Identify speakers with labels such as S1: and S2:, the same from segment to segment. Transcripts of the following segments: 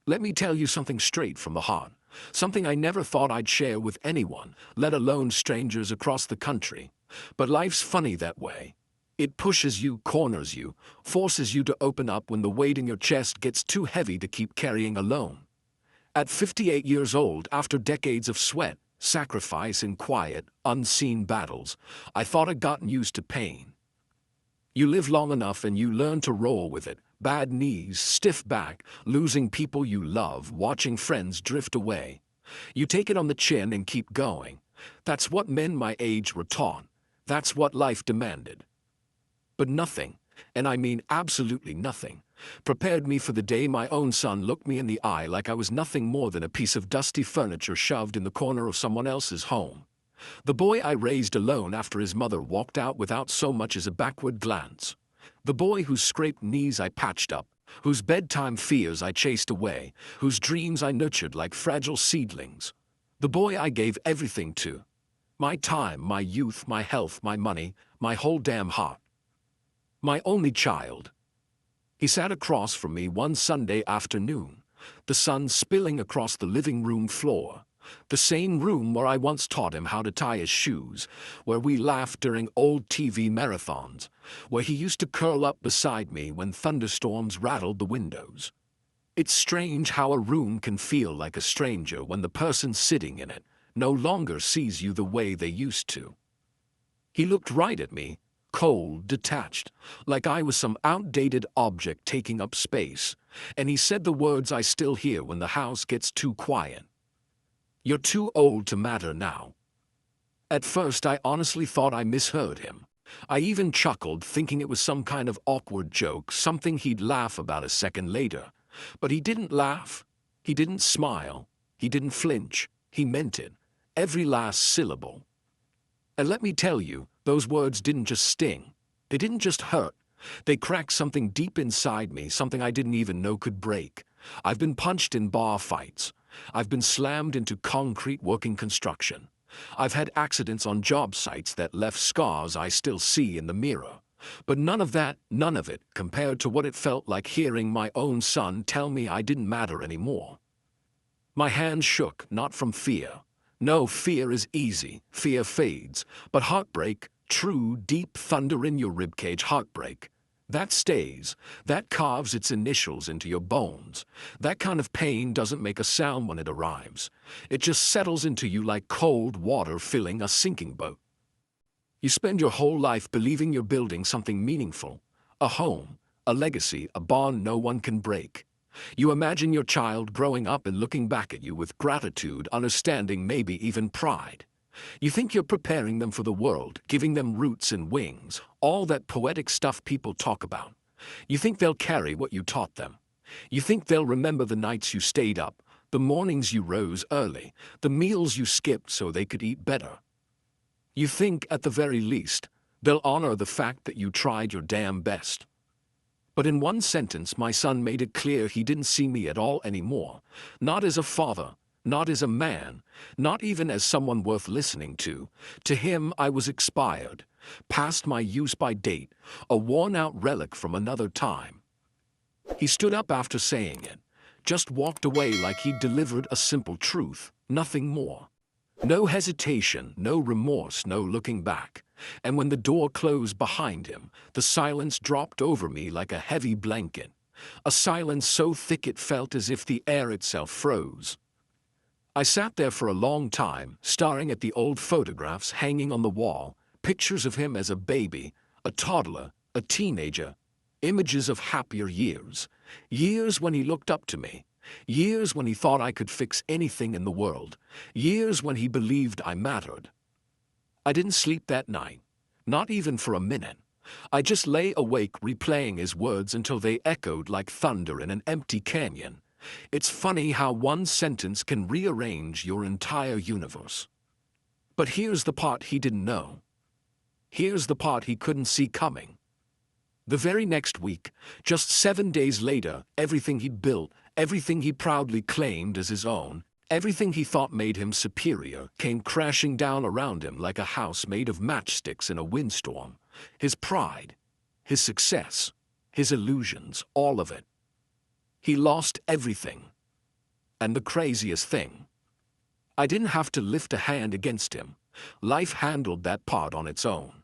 S1: Let me tell you something straight from the heart. Something I never thought I'd share with anyone, let alone strangers across the country. But life's funny that way. It pushes you, corners you, forces you to open up when the weight in your chest gets too heavy to keep carrying alone. At 58 years old, after decades of sweat, sacrifice, and quiet, unseen battles, I thought I'd gotten used to pain. You live long enough and you learn to roll with it. Bad knees, stiff back, losing people you love, watching friends drift away. You take it on the chin and keep going. That's what men my age were taught. That's what life demanded. But nothing, and I mean absolutely nothing, prepared me for the day my own son looked me in the eye like I was nothing more than a piece of dusty furniture shoved in the corner of someone else's home. The boy I raised alone after his mother walked out without so much as a backward glance. The boy whose scraped knees I patched up, whose bedtime fears I chased away, whose dreams I nurtured like fragile seedlings. The boy I gave everything to. My time, my youth, my health, my money, my whole damn heart. My only child. He sat across from me one Sunday afternoon, the sun spilling across the living room floor. The same room where I once taught him how to tie his shoes, where we laughed during old TV marathons, where he used to curl up beside me when thunderstorms rattled the windows. It's strange how a room can feel like a stranger when the person sitting in it no longer sees you the way they used to. He looked right at me, cold, detached, like I was some outdated object taking up space, and he said the words I still hear when the house gets too quiet. You're too old to matter now. At first, I honestly thought I misheard him. I even chuckled, thinking it was some kind of awkward joke, something he'd laugh about a second later. But he didn't laugh. He didn't smile. He didn't flinch. He meant it. Every last syllable. And let me tell you, those words didn't just sting. They didn't just hurt. They cracked something deep inside me, something I didn't even know could break. I've been punched in bar fights. I've been slammed into concrete working construction. I've had accidents on job sites that left scars I still see in the mirror. But none of it, compared to what it felt like hearing my own son tell me I didn't matter anymore. My hands shook, not from fear. No, fear is easy, fear fades. But heartbreak, true, deep thunder in your ribcage heartbreak, that stays, that carves its initials into your bones. That kind of pain doesn't make a sound when it arrives. It just settles into you like cold water filling a sinking boat. You spend your whole life believing you're building something meaningful, a home, a legacy, a bond no one can break. You imagine your child growing up and looking back at you with gratitude, understanding, maybe even pride. You think you're preparing them for the world, giving them roots and wings, all that poetic stuff people talk about. You think they'll carry what you taught them. You think they'll remember the nights you stayed up, the mornings you rose early, the meals you skipped so they could eat better. You think, at the very least, they'll honor the fact that you tried your damn best. But in one sentence, my son made it clear he didn't see me at all anymore, not as a father, not as a man, not even as someone worth listening to. To him, I was expired, past my use-by date, a worn-out relic from another time. He stood up after saying it, just walked away like he'd delivered a simple truth, nothing more. No hesitation, no remorse, no looking back. And when the door closed behind him, the silence dropped over me like a heavy blanket, a silence so thick it felt as if the air itself froze. I sat there for a long time, staring at the old photographs hanging on the wall, pictures of him as a baby, a toddler, a teenager, images of happier years, years when he looked up to me, years when he thought I could fix anything in the world, years when he believed I mattered. I didn't sleep that night, not even for a minute. I just lay awake replaying his words until they echoed like thunder in an empty canyon. It's funny how one sentence can rearrange your entire universe. But here's the part he didn't know. Here's the part he couldn't see coming. The very next week, just 7 days later, everything he'd built, everything he proudly claimed as his own, everything he thought made him superior, came crashing down around him like a house made of matchsticks in a windstorm. His pride, his success, his illusions, all of it. He lost everything. And the craziest thing, I didn't have to lift a hand against him. Life handled that part on its own.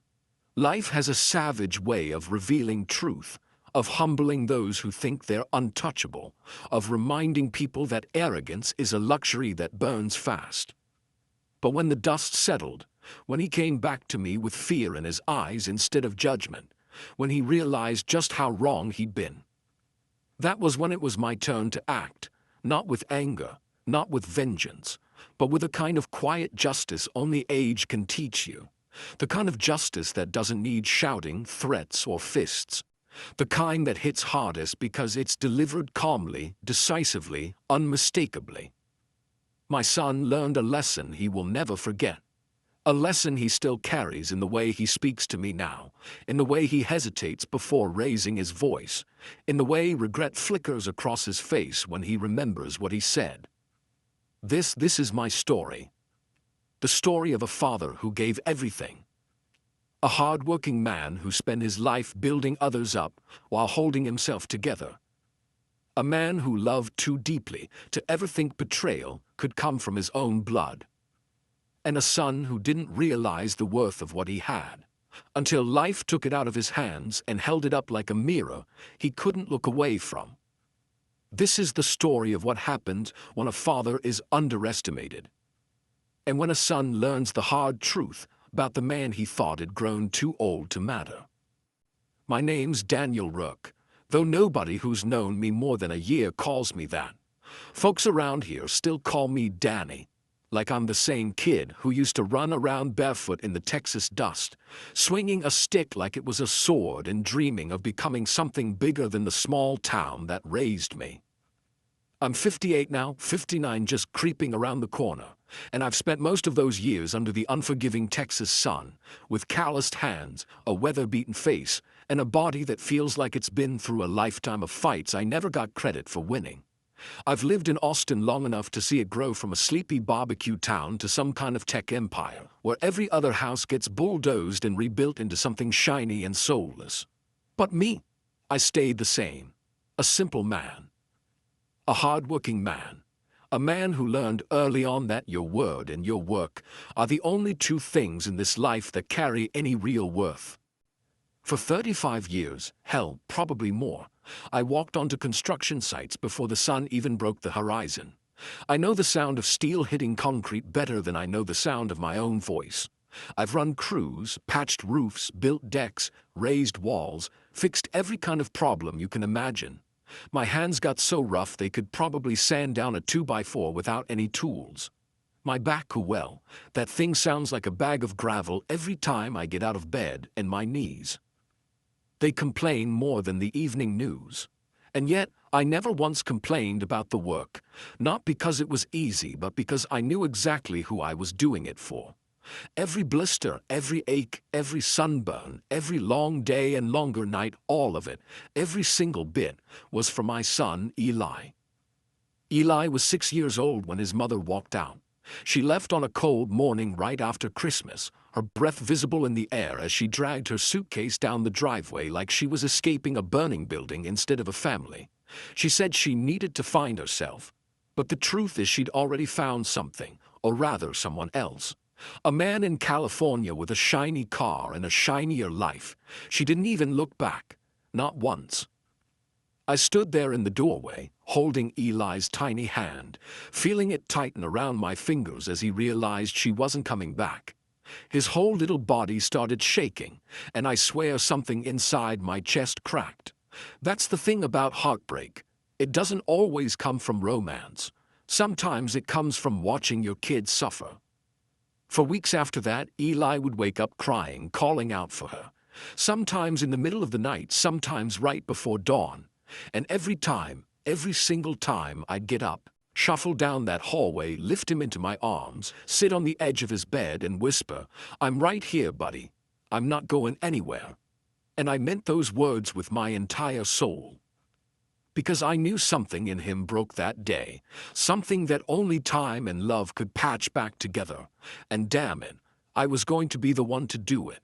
S1: Life has a savage way of revealing truth, of humbling those who think they're untouchable, of reminding people that arrogance is a luxury that burns fast. But when the dust settled, when he came back to me with fear in his eyes instead of judgment, when he realized just how wrong he'd been, that was when it was my turn to act, not with anger, not with vengeance, but with a kind of quiet justice only age can teach you. The kind of justice that doesn't need shouting, threats, or fists. The kind that hits hardest because it's delivered calmly, decisively, unmistakably. My son learned a lesson he will never forget. A lesson he still carries in the way he speaks to me now, in the way he hesitates before raising his voice, in the way regret flickers across his face when he remembers what he said. This is my story. The story of a father who gave everything. A hard-working man who spent his life building others up while holding himself together. A man who loved too deeply to ever think betrayal could come from his own blood. And a son who didn't realize the worth of what he had, until life took it out of his hands and held it up like a mirror he couldn't look away from. This is the story of what happens when a father is underestimated, and when a son learns the hard truth about the man he thought had grown too old to matter. My name's Daniel Rook, though nobody who's known me more than a year calls me that. Folks around here still call me Danny, like I'm the same kid who used to run around barefoot in the Texas dust, swinging a stick like it was a sword and dreaming of becoming something bigger than the small town that raised me. I'm 58 now, 59 just creeping around the corner, and I've spent most of those years under the unforgiving Texas sun, with calloused hands, a weather-beaten face, and a body that feels like it's been through a lifetime of fights I never got credit for winning. I've lived in Austin long enough to see it grow from a sleepy barbecue town to some kind of tech empire, where every other house gets bulldozed and rebuilt into something shiny and soulless. But me, I stayed the same. A simple man. A hard-working man. A man who learned early on that your word and your work are the only two things in this life that carry any real worth. For 35 years, hell, probably more, I walked onto construction sites before the sun even broke the horizon. I know the sound of steel hitting concrete better than I know the sound of my own voice. I've run crews, patched roofs, built decks, raised walls, fixed every kind of problem you can imagine. My hands got so rough they could probably sand down a 2x4 without any tools. My back, well, that thing sounds like a bag of gravel every time I get out of bed, and my knees. They complain more than the evening news. And yet, I never once complained about the work, not because it was easy, but because I knew exactly who I was doing it for. Every blister, every ache, every sunburn, every long day and longer night, all of it, every single bit, was for my son, Eli. Eli was 6 years old when his mother walked out. She left on a cold morning right after Christmas, her breath visible in the air as she dragged her suitcase down the driveway like she was escaping a burning building instead of a family. She said she needed to find herself. But the truth is she'd already found something, or rather someone else. A man in California with a shiny car and a shinier life. She didn't even look back. Not once. I stood there in the doorway, holding Eli's tiny hand, feeling it tighten around my fingers as he realized she wasn't coming back. His whole little body started shaking, and I swear something inside my chest cracked. That's the thing about heartbreak. It doesn't always come from romance. Sometimes it comes from watching your kids suffer. For weeks after that, Eli would wake up crying, calling out for her. Sometimes in the middle of the night, sometimes right before dawn. And every time, every single time, I'd get up, shuffle down that hallway, lift him into my arms, sit on the edge of his bed and whisper, "I'm right here, buddy. I'm not going anywhere." And I meant those words with my entire soul. Because I knew something in him broke that day, something that only time and love could patch back together, and damn it, I was going to be the one to do it.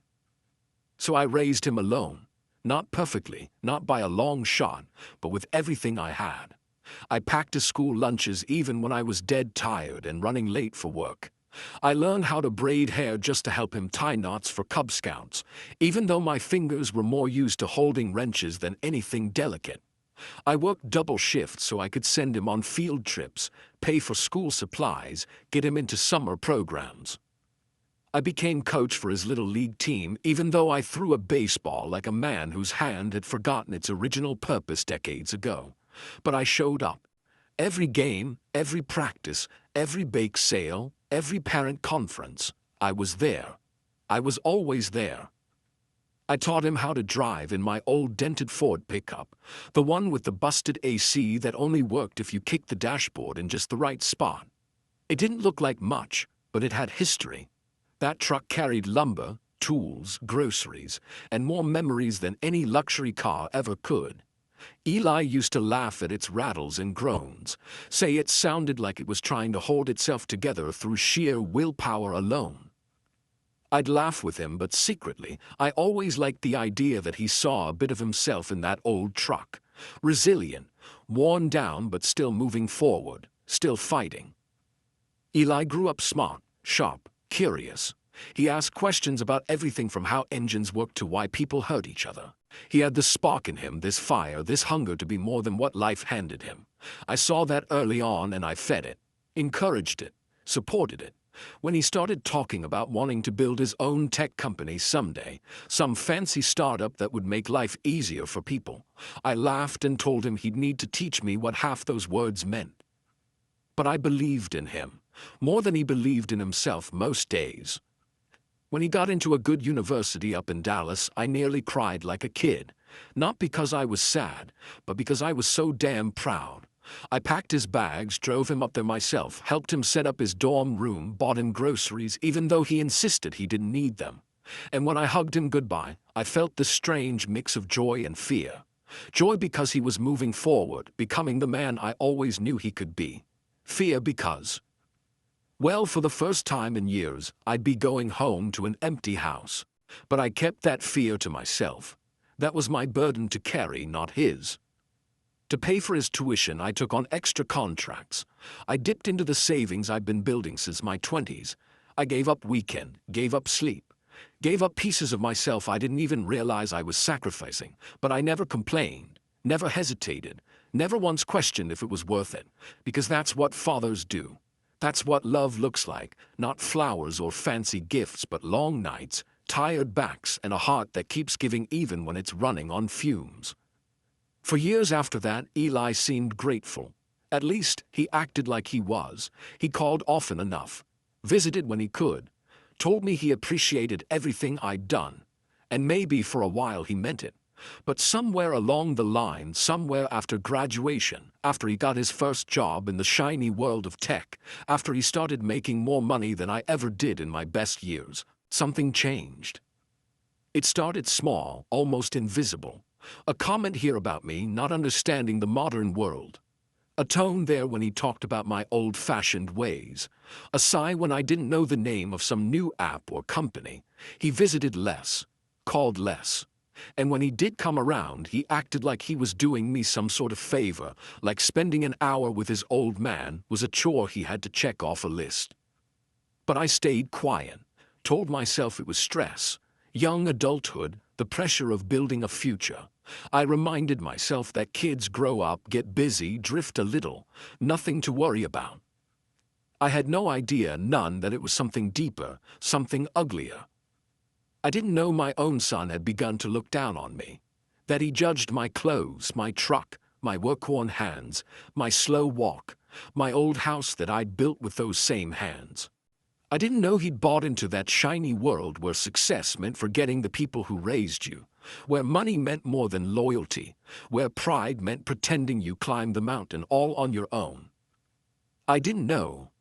S1: So I raised him alone, not perfectly, not by a long shot, but with everything I had. I packed his school lunches even when I was dead tired and running late for work. I learned how to braid hair just to help him tie knots for Cub Scouts, even though my fingers were more used to holding wrenches than anything delicate. I worked double shifts so I could send him on field trips, pay for school supplies, get him into summer programs. I became coach for his little league team even though I threw a baseball like a man whose hand had forgotten its original purpose decades ago. But I showed up. Every game, every practice, every bake sale, every parent conference, I was there. I was always there. I taught him how to drive in my old dented Ford pickup, the one with the busted AC that only worked if you kicked the dashboard in just the right spot. It didn't look like much, but it had history. That truck carried lumber, tools, groceries, and more memories than any luxury car ever could. Eli used to laugh at its rattles and groans, say it sounded like it was trying to hold itself together through sheer willpower alone. I'd laugh with him, but secretly, I always liked the idea that he saw a bit of himself in that old truck. Resilient, worn down but still moving forward, still fighting. Eli grew up smart, sharp, curious. He asked questions about everything from how engines work to why people hurt each other. He had the spark in him, this fire, this hunger to be more than what life handed him. I saw that early on and I fed it, encouraged it, supported it. When he started talking about wanting to build his own tech company someday, some fancy startup that would make life easier for people, I laughed and told him he'd need to teach me what half those words meant. But I believed in him, more than he believed in himself most days. When he got into a good university up in Dallas, I nearly cried like a kid. Not because I was sad, but because I was so damn proud. I packed his bags, drove him up there myself, helped him set up his dorm room, bought him groceries, even though he insisted he didn't need them. And when I hugged him goodbye, I felt this strange mix of joy and fear. Joy because he was moving forward, becoming the man I always knew he could be. Fear because, well, for the first time in years, I'd be going home to an empty house. But I kept that fear to myself. That was my burden to carry, not his. To pay for his tuition, I took on extra contracts. I dipped into the savings I'd been building since my 20s. I gave up weekend, gave up sleep, gave up pieces of myself I didn't even realize I was sacrificing. But I never complained, never hesitated, never once questioned if it was worth it. Because that's what fathers do. That's what love looks like, not flowers or fancy gifts, but long nights, tired backs, and a heart that keeps giving even when it's running on fumes. For years after that, Eli seemed grateful. At least, he acted like he was. He called often enough, visited when he could, told me he appreciated everything I'd done. And maybe for a while he meant it. But somewhere along the line, somewhere after graduation, after he got his first job in the shiny world of tech, after he started making more money than I ever did in my best years, something changed. It started small, almost invisible. A comment here about me not understanding the modern world. A tone there when he talked about my old-fashioned ways. A sigh when I didn't know the name of some new app or company. He visited less, called less. And when he did come around, he acted like he was doing me some sort of favor, like spending an hour with his old man was a chore he had to check off a list. But I stayed quiet, told myself it was stress, young adulthood, the pressure of building a future. I reminded myself that kids grow up, get busy, drift a little, nothing to worry about. I had no idea, none, that it was something deeper, something uglier. I didn't know my own son had begun to look down on me, that he judged my clothes, my truck, my work-worn hands, my slow walk, my old house that I'd built with those same hands. I didn't know he'd bought into that shiny world where success meant forgetting the people who raised you, where money meant more than loyalty, where pride meant pretending you climbed the mountain all on your own. I didn't know.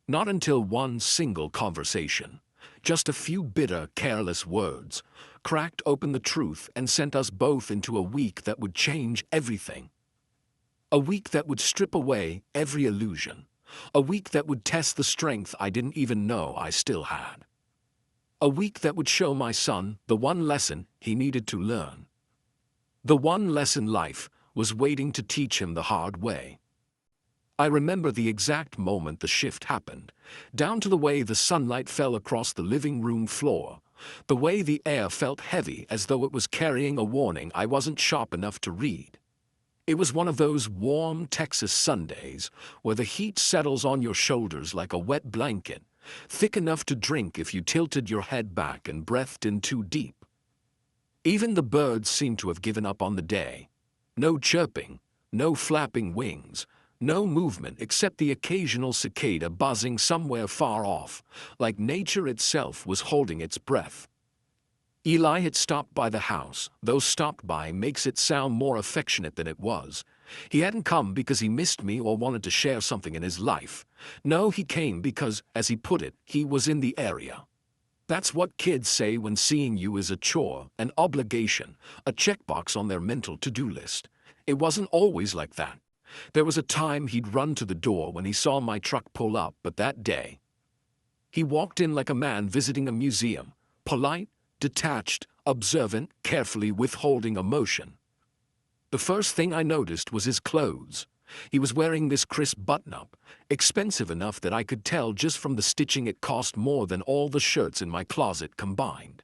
S1: Not until one single conversation, just a few bitter, careless words, cracked open the truth and sent us both into a week that would change everything. A week that would strip away every illusion. A week that would test the strength I didn't even know I still had. A week that would show my son the one lesson he needed to learn. The one lesson life, was waiting to teach him the hard way. I remember the exact moment the shift happened, down to the way the sunlight fell across the living room floor, the way the air felt heavy as though it was carrying a warning I wasn't sharp enough to read. It was one of those warm Texas Sundays where the heat settles on your shoulders like a wet blanket, thick enough to drink if you tilted your head back and breathed in too deep. Even the birds seemed to have given up on the day. No chirping, no flapping wings, no movement except the occasional cicada buzzing somewhere far off, like nature itself was holding its breath. Eli had stopped by the house, though stopped by makes it sound more affectionate than it was. He hadn't come because he missed me or wanted to share something in his life. No, he came because, as he put it, he was in the area. That's what kids say when seeing you is a chore, an obligation, a checkbox on their mental to-do list. It wasn't always like that. There was a time he'd run to the door when he saw my truck pull up, but that day, he walked in like a man visiting a museum, polite, detached, observant, carefully withholding emotion. The first thing I noticed was his clothes. He was wearing this crisp button-up, expensive enough that I could tell just from the stitching it cost more than all the shirts in my closet combined.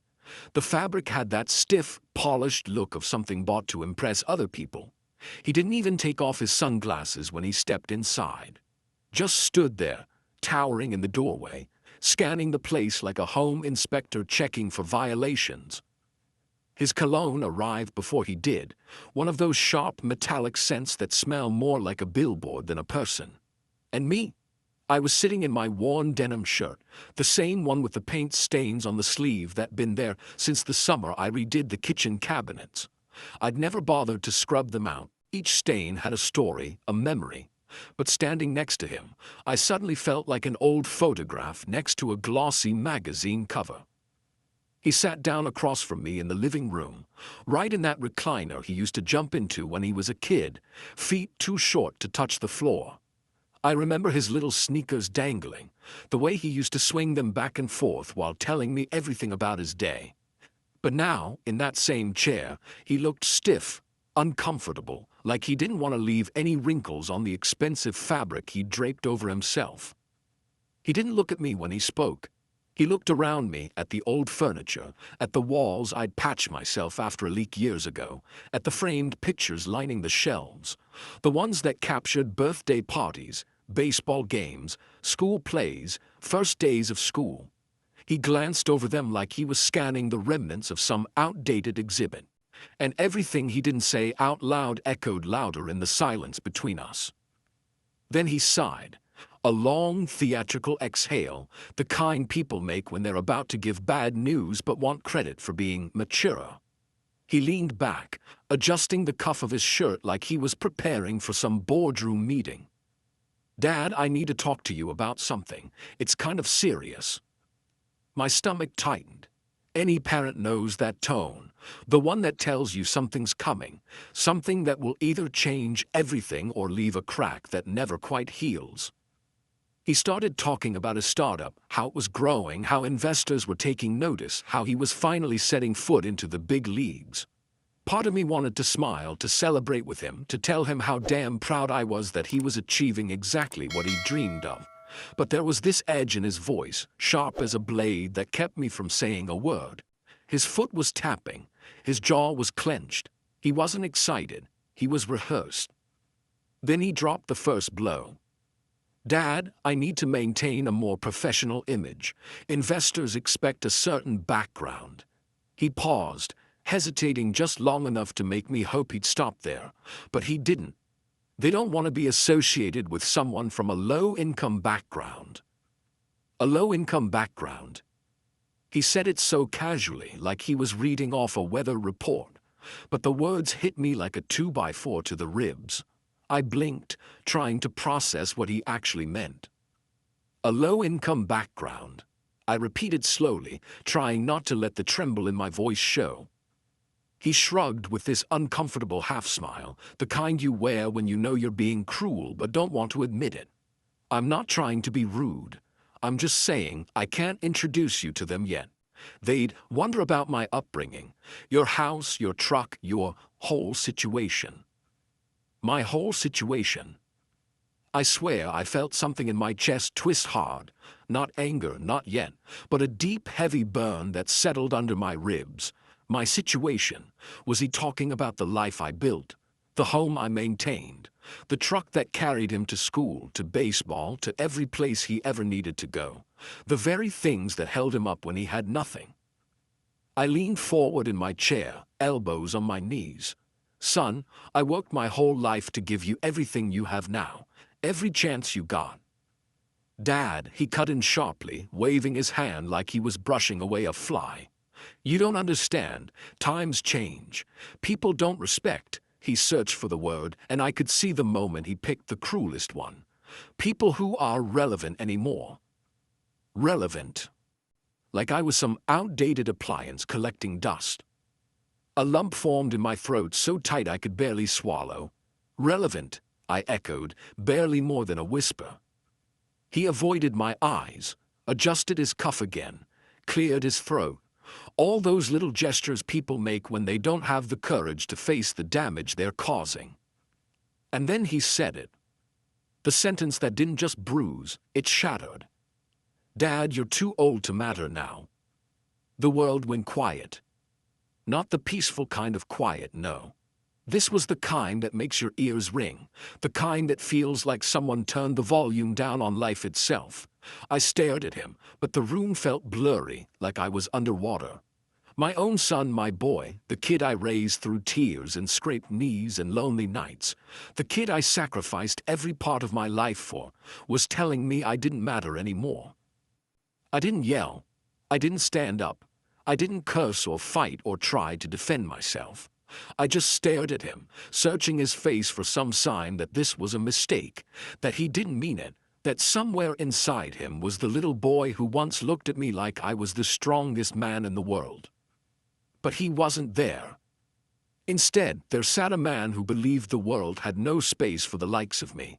S1: The fabric had that stiff, polished look of something bought to impress other people. He didn't even take off his sunglasses when he stepped inside. Just stood there, towering in the doorway, scanning the place like a home inspector checking for violations. His cologne arrived before he did, one of those sharp metallic scents that smell more like a billboard than a person. And me? I was sitting in my worn denim shirt, the same one with the paint stains on the sleeve that'd been there since the summer I redid the kitchen cabinets. I'd never bothered to scrub them out. Each stain had a story, a memory. But standing next to him, I suddenly felt like an old photograph next to a glossy magazine cover. He sat down across from me in the living room, right in that recliner he used to jump into when he was a kid, feet too short to touch the floor. I remember his little sneakers dangling, the way he used to swing them back and forth while telling me everything about his day. But now, in that same chair, he looked stiff, uncomfortable, like he didn't want to leave any wrinkles on the expensive fabric he draped over himself. He didn't look at me when he spoke. He looked around me at the old furniture, at the walls I'd patched myself after a leak years ago, at the framed pictures lining the shelves, the ones that captured birthday parties, baseball games, school plays, first days of school. He glanced over them like he was scanning the remnants of some outdated exhibit, and everything he didn't say out loud echoed louder in the silence between us. Then he sighed, a long theatrical exhale, the kind people make when they're about to give bad news but want credit for being mature. He leaned back, adjusting the cuff of his shirt like he was preparing for some boardroom meeting. "Dad, I need to talk to you about something. It's kind of serious." My stomach tightened. Any parent knows that tone, the one that tells you something's coming, something that will either change everything or leave a crack that never quite heals. He started talking about his startup, how it was growing, how investors were taking notice, how he was finally setting foot into the big leagues. Part of me wanted to smile, to celebrate with him, to tell him how damn proud I was that he was achieving exactly what he dreamed of. But there was this edge in his voice, sharp as a blade, that kept me from saying a word. His foot was tapping, his jaw was clenched. He wasn't excited, he was rehearsed. Then he dropped the first blow. "Dad, I need to maintain a more professional image. Investors expect a certain background." He paused, hesitating just long enough to make me hope he'd stop there, but he didn't. They don't want to be associated with someone from a low-income background. A low-income background. He said it so casually, like he was reading off a weather report, but the words hit me like a 2x4 to the ribs. I blinked, trying to process what he actually meant. A low-income background. I repeated slowly, trying not to let the tremble in my voice show. He shrugged with this uncomfortable half-smile, the kind you wear when you know you're being cruel but don't want to admit it. "I'm not trying to be rude. I'm just saying I can't introduce you to them yet. They'd wonder about my upbringing, your house, your truck, your whole situation." my whole situation. I swear I felt something in my chest twist hard, not anger, not yet, but a deep, heavy burn that settled under my ribs. My situation. Was he talking about the life I built, the home I maintained, the truck that carried him to school, to baseball, to every place he ever needed to go, the very things that held him up when he had nothing? I leaned forward in my chair, elbows on my knees. Son, I worked my whole life to give you everything you have now, every chance you got. Dad, he cut in sharply, waving his hand like he was brushing away a fly. You don't understand. Times change. People don't respect. He searched for the word, and I could see the moment he picked the cruelest one. People who are relevant anymore. Relevant. Like I was some outdated appliance collecting dust. A lump formed in my throat so tight I could barely swallow. Relevant, I echoed, barely more than a whisper. He avoided my eyes, adjusted his cuff again, cleared his throat. All those little gestures people make when they don't have the courage to face the damage they're causing. And then he said it. The sentence that didn't just bruise, it shattered. Dad, you're too old to matter now. The world went quiet. Not the peaceful kind of quiet, no. This was the kind that makes your ears ring, the kind that feels like someone turned the volume down on life itself. I stared at him, but the room felt blurry, like I was underwater. My own son, my boy, the kid I raised through tears and scraped knees and lonely nights, the kid I sacrificed every part of my life for, was telling me I didn't matter anymore. I didn't yell. I didn't stand up. I didn't curse or fight or try to defend myself. I just stared at him, searching his face for some sign that this was a mistake, that he didn't mean it, that somewhere inside him was the little boy who once looked at me like I was the strongest man in the world. But he wasn't there. Instead, there sat a man who believed the world had no space for the likes of me.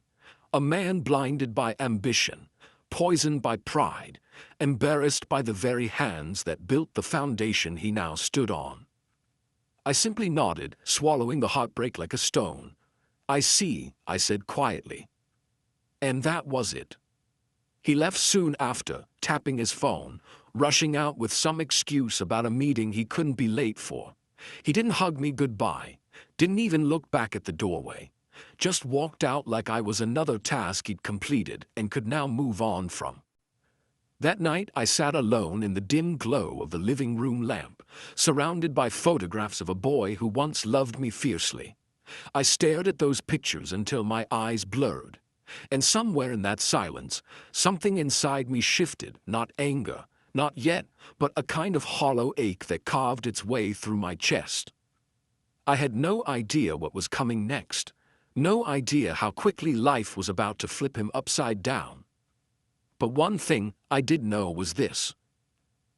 S1: A man blinded by ambition, poisoned by pride, embarrassed by the very hands that built the foundation he now stood on. I simply nodded, swallowing the heartbreak like a stone. I see, I said quietly. And that was it. He left soon after, tapping his phone, rushing out with some excuse about a meeting he couldn't be late for. He didn't hug me goodbye, didn't even look back at the doorway, just walked out like I was another task he'd completed and could now move on from. That night I sat alone in the dim glow of the living room lamp, surrounded by photographs of a boy who once loved me fiercely. I stared at those pictures until my eyes blurred. And somewhere in that silence, something inside me shifted, not anger, not yet, but a kind of hollow ache that carved its way through my chest. I had no idea what was coming next, no idea how quickly life was about to flip him upside down. But one thing I did know was this.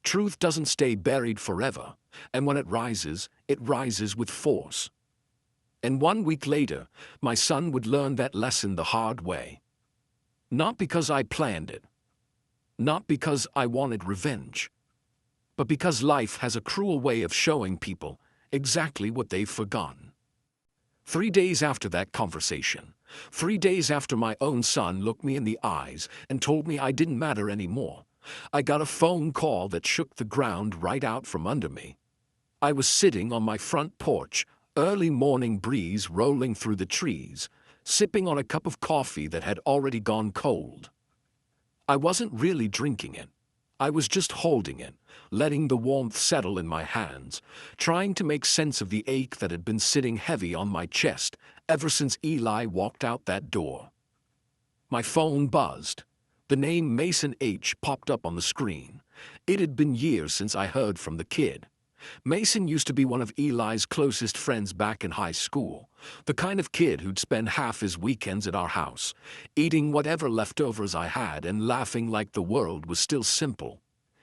S1: Truth doesn't stay buried forever, and when it rises with force. And 1 week later, my son would learn that lesson the hard way. Not because I planned it. Not because I wanted revenge. But because life has a cruel way of showing people exactly what they've forgotten. 3 days after that conversation, 3 days after my own son looked me in the eyes and told me I didn't matter anymore, I got a phone call that shook the ground right out from under me. I was sitting on my front porch, early morning breeze rolling through the trees, sipping on a cup of coffee that had already gone cold. I wasn't really drinking it. I was just holding it, letting the warmth settle in my hands, trying to make sense of the ache that had been sitting heavy on my chest ever since Eli walked out that door. My phone buzzed. The name Mason H. popped up on the screen. It had been years since I heard from the kid. Mason used to be one of Eli's closest friends back in high school, the kind of kid who'd spend half his weekends at our house, eating whatever leftovers I had and laughing like the world was still simple.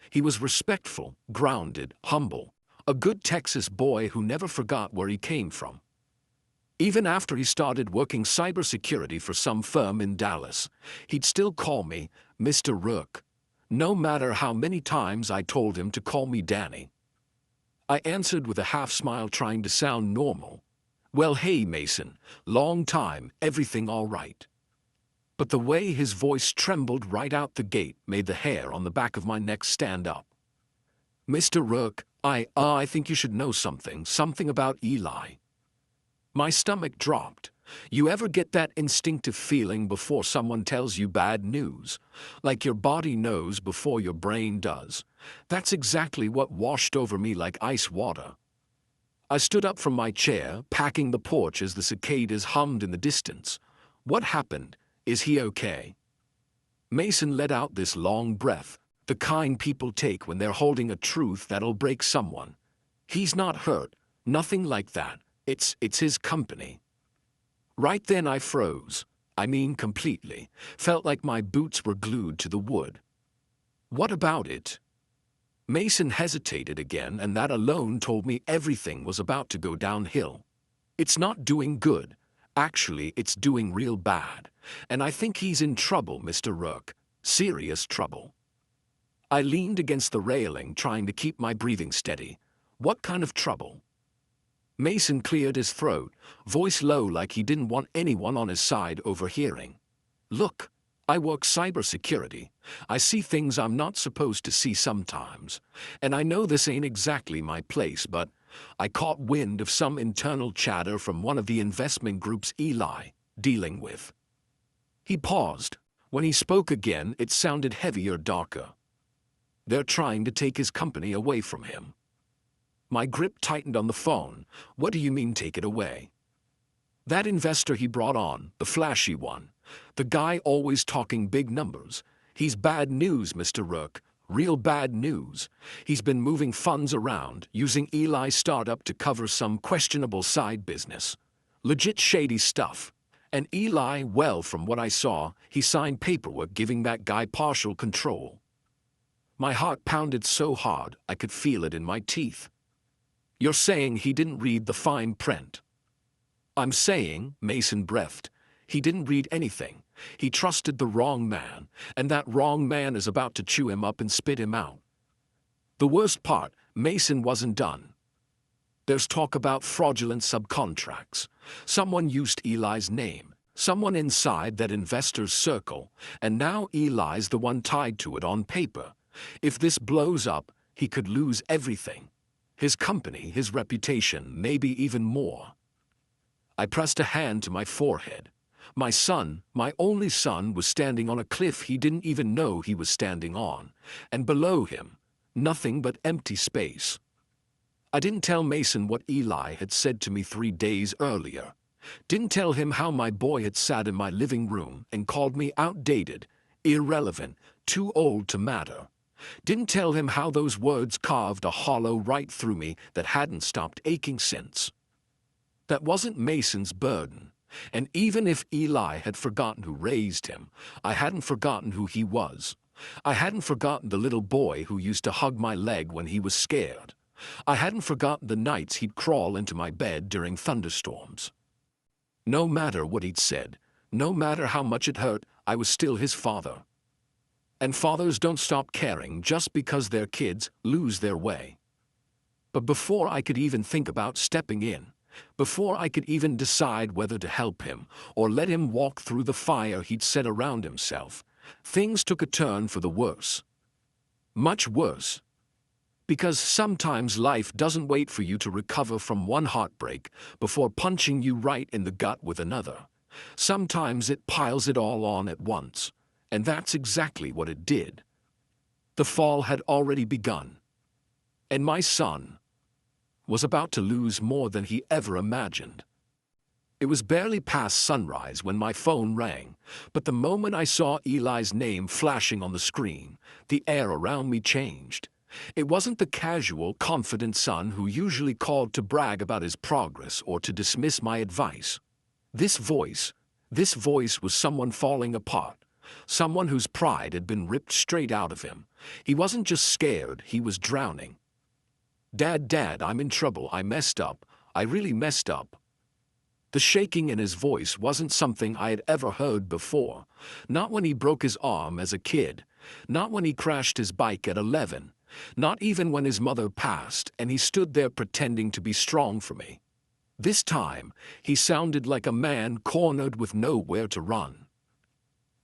S1: He was respectful, grounded, humble, a good Texas boy who never forgot where he came from. Even after he started working cybersecurity for some firm in Dallas, he'd still call me Mr. Rook, no matter how many times I told him to call me Danny. I answered with a half smile, trying to sound normal. Well, hey, Mason, long time, everything all right? But the way his voice trembled right out the gate made the hair on the back of my neck stand up. Mr. Rourke, I think you should know something about Eli. My stomach dropped. You ever get that instinctive feeling before someone tells you bad news? Like your body knows before your brain does. That's exactly what washed over me like ice water. I stood up from my chair, packing the porch as the cicadas hummed in the distance. What happened? Is he okay? Mason let out this long breath, the kind people take when they're holding a truth that'll break someone. He's not hurt, nothing like that. It's his company. Right then I froze. I mean completely. Felt like my boots were glued to the wood. What about it? Mason hesitated again, and that alone told me everything was about to go downhill. It's not doing good. Actually, it's doing real bad. And I think he's in trouble, Mr. Rourke. Serious trouble. I leaned against the railing, trying to keep my breathing steady. What kind of trouble? Mason cleared his throat, voice low like he didn't want anyone on his side overhearing. Look, I work cybersecurity. I see things I'm not supposed to see sometimes. And I know this ain't exactly my place, but I caught wind of some internal chatter from one of the investment groups Eli dealing with. He paused. When he spoke again, it sounded heavier, darker. They're trying to take his company away from him. My grip tightened on the phone. What do you mean, take it away? That investor he brought on, the flashy one, the guy always talking big numbers. He's bad news, Mr. Rourke. Real bad news. He's been moving funds around, using Eli's startup to cover some questionable side business. Legit shady stuff. And Eli, well, from what I saw, he signed paperwork giving that guy partial control. My heart pounded so hard I could feel it in my teeth. You're saying he didn't read the fine print? I'm saying, Mason breathed, he didn't read anything. He trusted the wrong man, and that wrong man is about to chew him up and spit him out. The worst part, Mason wasn't done. There's talk about fraudulent subcontracts. Someone used Eli's name, someone inside that investor's circle, and now Eli's the one tied to it on paper. If this blows up, he could lose everything. His company, his reputation, maybe even more. I pressed a hand to my forehead. My son, my only son, was standing on a cliff he didn't even know he was standing on, and below him, nothing but empty space. I didn't tell Mason what Eli had said to me 3 days earlier. Didn't tell him how my boy had sat in my living room and called me outdated, irrelevant, too old to matter. Didn't tell him how those words carved a hollow right through me that hadn't stopped aching since. That wasn't Mason's burden, and even if Eli had forgotten who raised him, I hadn't forgotten who he was. I hadn't forgotten the little boy who used to hug my leg when he was scared. I hadn't forgotten the nights he'd crawl into my bed during thunderstorms. No matter what he'd said, no matter how much it hurt, I was still his father. And fathers don't stop caring just because their kids lose their way. But before I could even think about stepping in, before I could even decide whether to help him or let him walk through the fire he'd set around himself, things took a turn for the worse. Much worse. Because sometimes life doesn't wait for you to recover from one heartbreak before punching you right in the gut with another. Sometimes it piles it all on at once. And that's exactly what it did. The fall had already begun. And my son was about to lose more than he ever imagined. It was barely past sunrise when my phone rang, but the moment I saw Eli's name flashing on the screen, the air around me changed. It wasn't the casual, confident son who usually called to brag about his progress or to dismiss my advice. This voice was someone falling apart. Someone whose pride had been ripped straight out of him. He wasn't just scared, he was drowning. Dad, I'm in trouble. I messed up. I really messed up. The shaking in his voice wasn't something I had ever heard before. Not when he broke his arm as a kid. Not when he crashed his bike at 11. Not even when his mother passed and he stood there pretending to be strong for me. This time, he sounded like a man cornered with nowhere to run.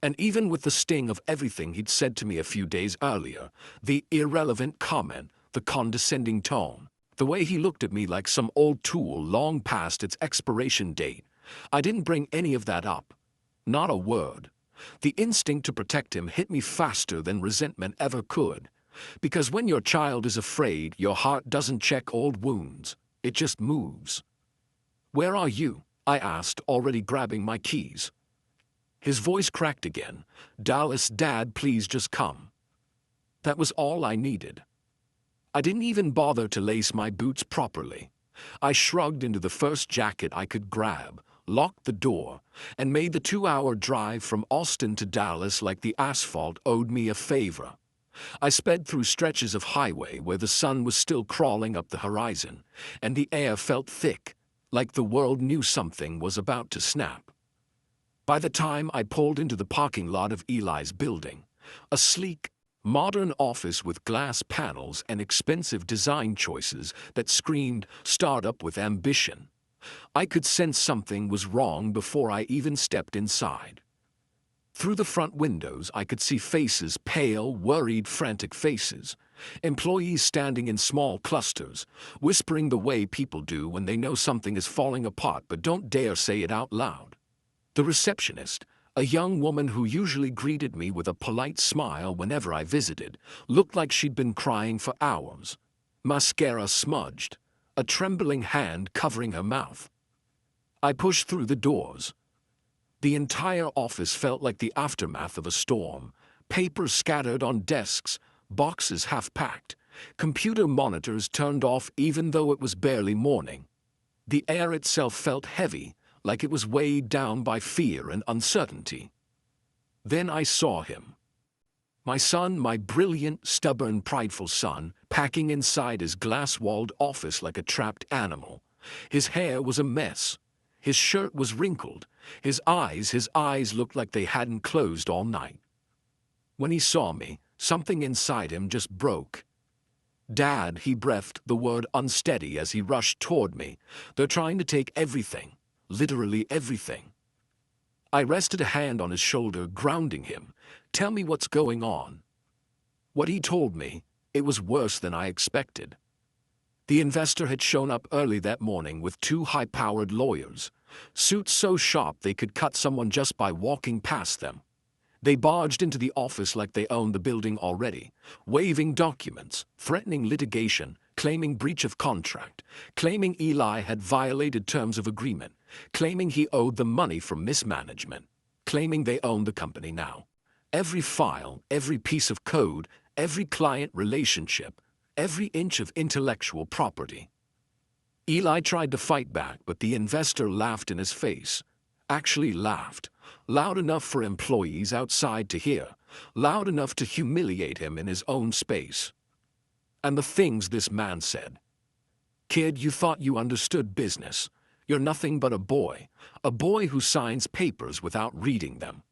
S1: And even with the sting of everything he'd said to me a few days earlier, the irrelevant comment, the condescending tone, the way he looked at me like some old tool long past its expiration date, I didn't bring any of that up. Not a word. The instinct to protect him hit me faster than resentment ever could. Because when your child is afraid, your heart doesn't check old wounds. It just moves. "Where are you?" I asked, already grabbing my keys. His voice cracked again. "Dallas, Dad, please just come." That was all I needed. I didn't even bother to lace my boots properly. I shrugged into the first jacket I could grab, locked the door, and made the 2-hour drive from Austin to Dallas like the asphalt owed me a favor. I sped through stretches of highway where the sun was still crawling up the horizon, and the air felt thick, like the world knew something was about to snap. By the time I pulled into the parking lot of Eli's building, a sleek, modern office with glass panels and expensive design choices that screamed startup with ambition, I could sense something was wrong before I even stepped inside. Through the front windows, I could see faces, pale, worried, frantic faces. Employees standing in small clusters, whispering the way people do when they know something is falling apart but don't dare say it out loud. The receptionist, a young woman who usually greeted me with a polite smile whenever I visited, looked like she'd been crying for hours. Mascara smudged, a trembling hand covering her mouth. I pushed through the doors. The entire office felt like the aftermath of a storm. Papers scattered on desks, boxes half-packed, computer monitors turned off even though it was barely morning. The air itself felt heavy, like it was weighed down by fear and uncertainty. Then I saw him. My son, my brilliant, stubborn, prideful son, packing inside his glass-walled office like a trapped animal. His hair was a mess. His shirt was wrinkled. His eyes looked like they hadn't closed all night. When he saw me, something inside him just broke. "Dad," he breathed the word unsteady as he rushed toward me. "They're trying to take everything, literally everything." I rested a hand on his shoulder, grounding him. "Tell me what's going on." What he told me, it was worse than I expected. The investor had shown up early that morning with 2 high-powered lawyers, suits so sharp they could cut someone just by walking past them. They barged into the office like they owned the building already, waving documents, threatening litigation, claiming breach of contract, claiming Eli had violated terms of agreement, claiming he owed them money from mismanagement, claiming they owned the company now. Every file, every piece of code, every client relationship, every inch of intellectual property. Eli tried to fight back, but the investor laughed in his face. Actually laughed, loud enough for employees outside to hear, loud enough to humiliate him in his own space. And the things this man said. "Kid, you thought you understood business. You're nothing but a boy who signs papers without reading them."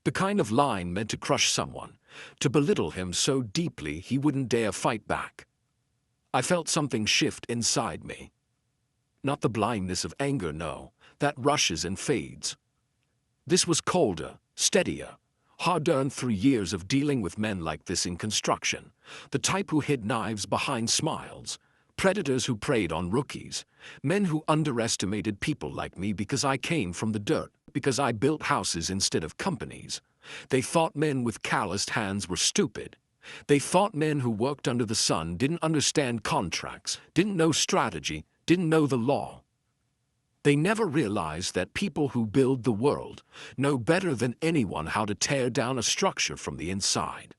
S1: The kind of line meant to crush someone, to belittle him so deeply he wouldn't dare fight back. I felt something shift inside me. Not the blindness of anger, no, that rushes and fades. This was colder, steadier, hard-earned through years of dealing with men like this in construction, the type who hid knives behind smiles, predators who preyed on rookies, men who underestimated people like me because I came from the dirt, because I built houses instead of companies. They thought men with calloused hands were stupid. They thought men who worked under the sun didn't understand contracts, didn't know strategy, didn't know the law. They never realized that people who build the world know better than anyone how to tear down a structure from the inside.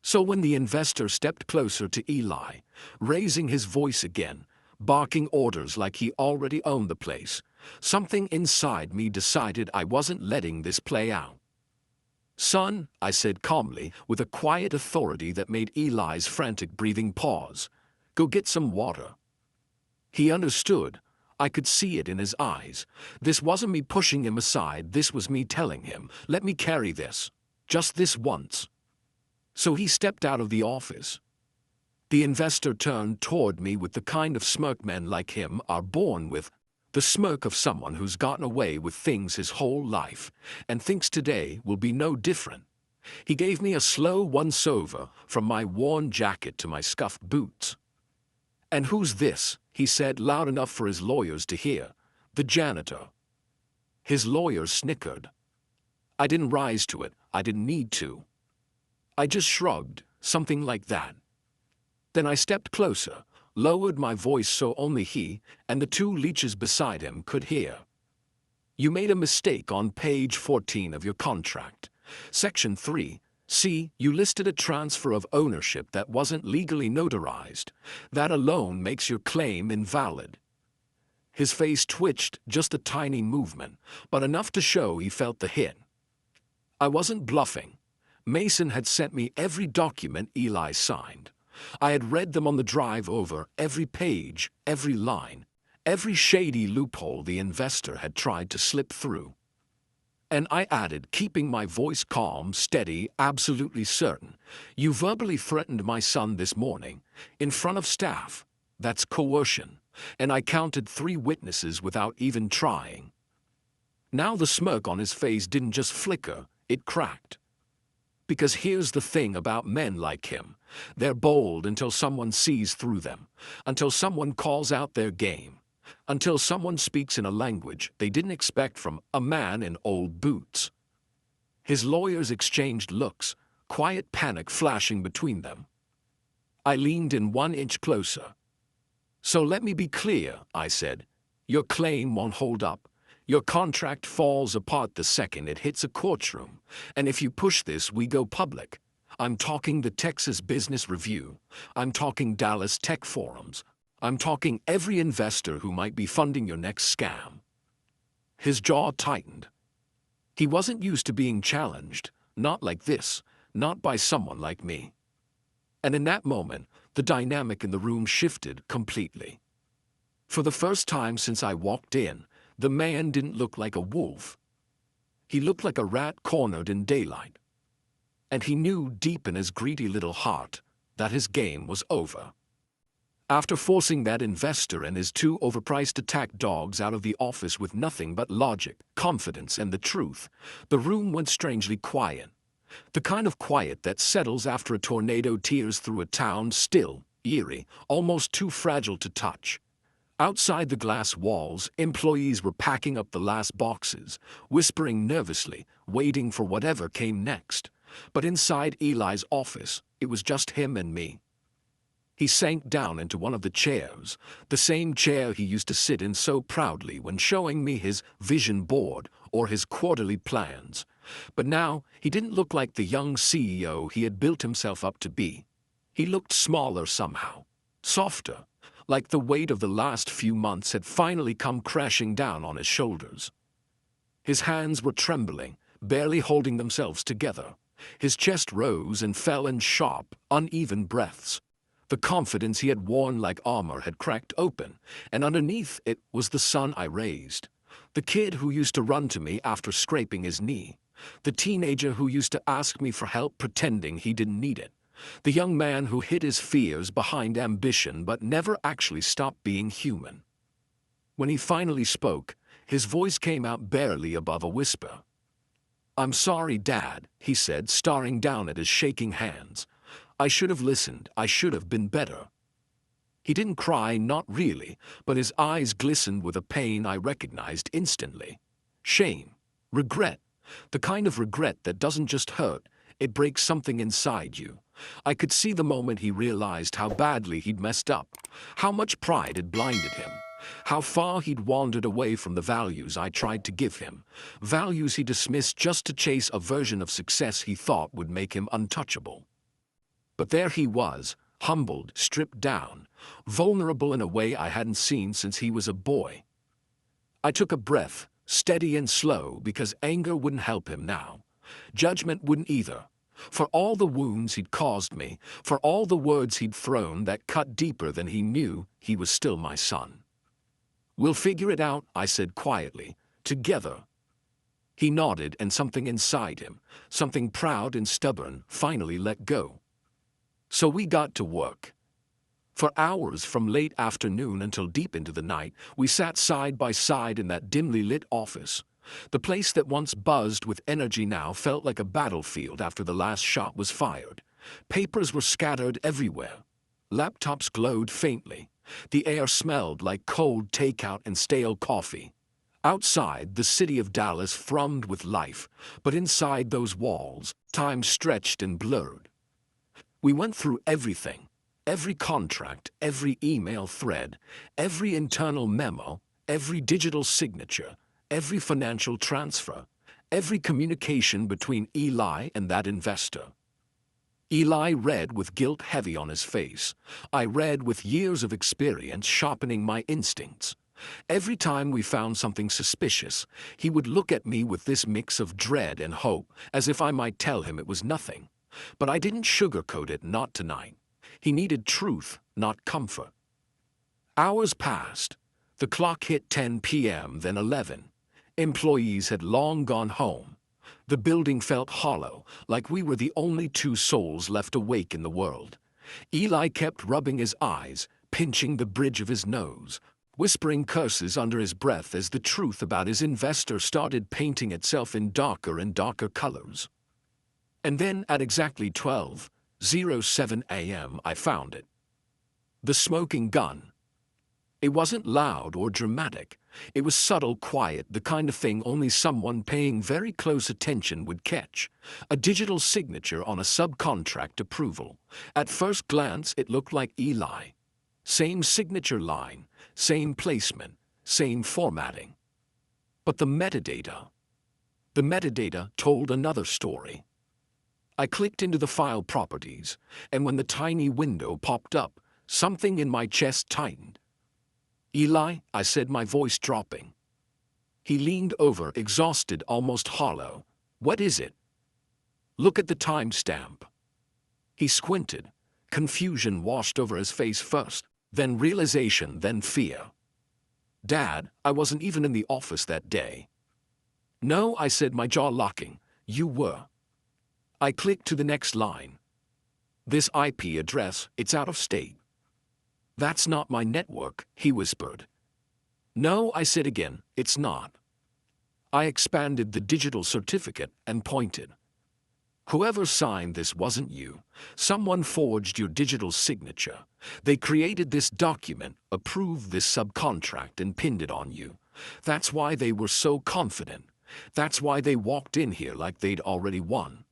S1: So when the investor stepped closer to Eli, raising his voice again, barking orders like he already owned the place, something inside me decided I wasn't letting this play out. "Son," I said calmly, with a quiet authority that made Eli's frantic breathing pause, "go get some water." He understood. I could see it in his eyes. This wasn't me pushing him aside, this was me telling him, "Let me carry this. Just this once." So he stepped out of the office. The investor turned toward me with the kind of smirk men like him are born with, the smirk of someone who's gotten away with things his whole life and thinks today will be no different. He gave me a slow once-over from my worn jacket to my scuffed boots. "And who's this?" he said loud enough for his lawyers to hear. "The janitor." His lawyers snickered. I didn't rise to it. I didn't need to. I just shrugged, something like that. Then I stepped closer, lowered my voice so only he and the two leeches beside him could hear. "You made a mistake on page 14 of your contract. Section 3. See, you listed a transfer of ownership that wasn't legally notarized. That alone makes your claim invalid." His face twitched just a tiny movement, but enough to show he felt the hit. I wasn't bluffing. Mason had sent me every document Eli signed. I had read them on the drive over, every page, every line, every shady loophole the investor had tried to slip through. And I added, keeping my voice calm, steady, absolutely certain, "You verbally threatened my son this morning, in front of staff. That's coercion." And I counted 3 witnesses without even trying. Now the smirk on his face didn't just flicker, it cracked. Because here's the thing about men like him. They're bold until someone sees through them, until someone calls out their game, until someone speaks in a language they didn't expect from a man in old boots. His lawyers exchanged looks, quiet panic flashing between them. I leaned in 1 inch closer. "So let me be clear," I said. "Your claim won't hold up. Your contract falls apart the second it hits a courtroom, and if you push this, we go public. I'm talking the Texas Business Review. I'm talking Dallas Tech Forums. I'm talking every investor who might be funding your next scam." His jaw tightened. He wasn't used to being challenged, not like this, not by someone like me. And in that moment, the dynamic in the room shifted completely. For the first time since I walked in, the man didn't look like a wolf. He looked like a rat cornered in daylight. And he knew deep in his greedy little heart that his game was over. After forcing that investor and his 2 overpriced attack dogs out of the office with nothing but logic, confidence, and the truth, the room went strangely quiet. The kind of quiet that settles after a tornado tears through a town, still, eerie, almost too fragile to touch. Outside the glass walls, employees were packing up the last boxes, whispering nervously, waiting for whatever came next. But inside Eli's office, it was just him and me. He sank down into one of the chairs, the same chair he used to sit in so proudly when showing me his vision board or his quarterly plans. But now, he didn't look like the young CEO he had built himself up to be. He looked smaller somehow, softer, like the weight of the last few months had finally come crashing down on his shoulders. His hands were trembling, barely holding themselves together. His chest rose and fell in sharp, uneven breaths. The confidence he had worn like armor had cracked open, and underneath it was the son I raised. The kid who used to run to me after scraping his knee. The teenager who used to ask me for help pretending he didn't need it. The young man who hid his fears behind ambition but never actually stopped being human. When he finally spoke, his voice came out barely above a whisper. "I'm sorry, Dad," he said, staring down at his shaking hands. "I should have listened. I should have been better." He didn't cry, not really, but his eyes glistened with a pain I recognized instantly. Shame. Regret. The kind of regret that doesn't just hurt, it breaks something inside you. I could see the moment he realized how badly he'd messed up, how much pride had blinded him, how far he'd wandered away from the values I tried to give him, values he dismissed just to chase a version of success he thought would make him untouchable. But there he was, humbled, stripped down, vulnerable in a way I hadn't seen since he was a boy. I took a breath, steady and slow, because anger wouldn't help him now. Judgment wouldn't either. For all the wounds he'd caused me, for all the words he'd thrown that cut deeper than he knew, he was still my son. "We'll figure it out," I said quietly, "together." He nodded, and something inside him, something proud and stubborn, finally let go. So we got to work. For hours from late afternoon until deep into the night, we sat side by side in that dimly lit office. The place that once buzzed with energy now felt like a battlefield after the last shot was fired. Papers were scattered everywhere. Laptops glowed faintly. The air smelled like cold takeout and stale coffee. Outside, the city of Dallas thrummed with life, but inside those walls, time stretched and blurred. We went through everything. Every contract, every email thread, every internal memo, every digital signature, every financial transfer, every communication between Eli and that investor. Eli read with guilt heavy on his face. I read with years of experience sharpening my instincts. Every time we found something suspicious, he would look at me with this mix of dread and hope, as if I might tell him it was nothing. But I didn't sugarcoat it, not tonight. He needed truth, not comfort. Hours passed. The clock hit 10 p.m., then 11. Employees had long gone home. The building felt hollow, like we were the only two souls left awake in the world. Eli kept rubbing his eyes, pinching the bridge of his nose, whispering curses under his breath as the truth about his investor started painting itself in darker and darker colors. And then at exactly 12:07 a.m. I found it. The smoking gun. It wasn't loud or dramatic. It was subtle, quiet, the kind of thing only someone paying very close attention would catch. A digital signature on a subcontract approval. At first glance, it looked like Eli. Same signature line, same placement, same formatting. But the metadata told another story. I clicked into the file properties, and when the tiny window popped up, something in my chest tightened. "Eli," I said, my voice dropping. He leaned over, exhausted, almost hollow. "What is it?" "Look at the timestamp." He squinted. Confusion washed over his face first, then realization, then fear. "Dad, I wasn't even in the office that day." "No," I said, my jaw locking. "You were." I clicked to the next line. "This IP address, it's out of state." "That's not my network," he whispered. "No," I said again, "it's not." I expanded the digital certificate and pointed. "Whoever signed this wasn't you. Someone forged your digital signature. They created this document, approved this subcontract, and pinned it on you. That's why they were so confident. That's why they walked in here like they'd already won."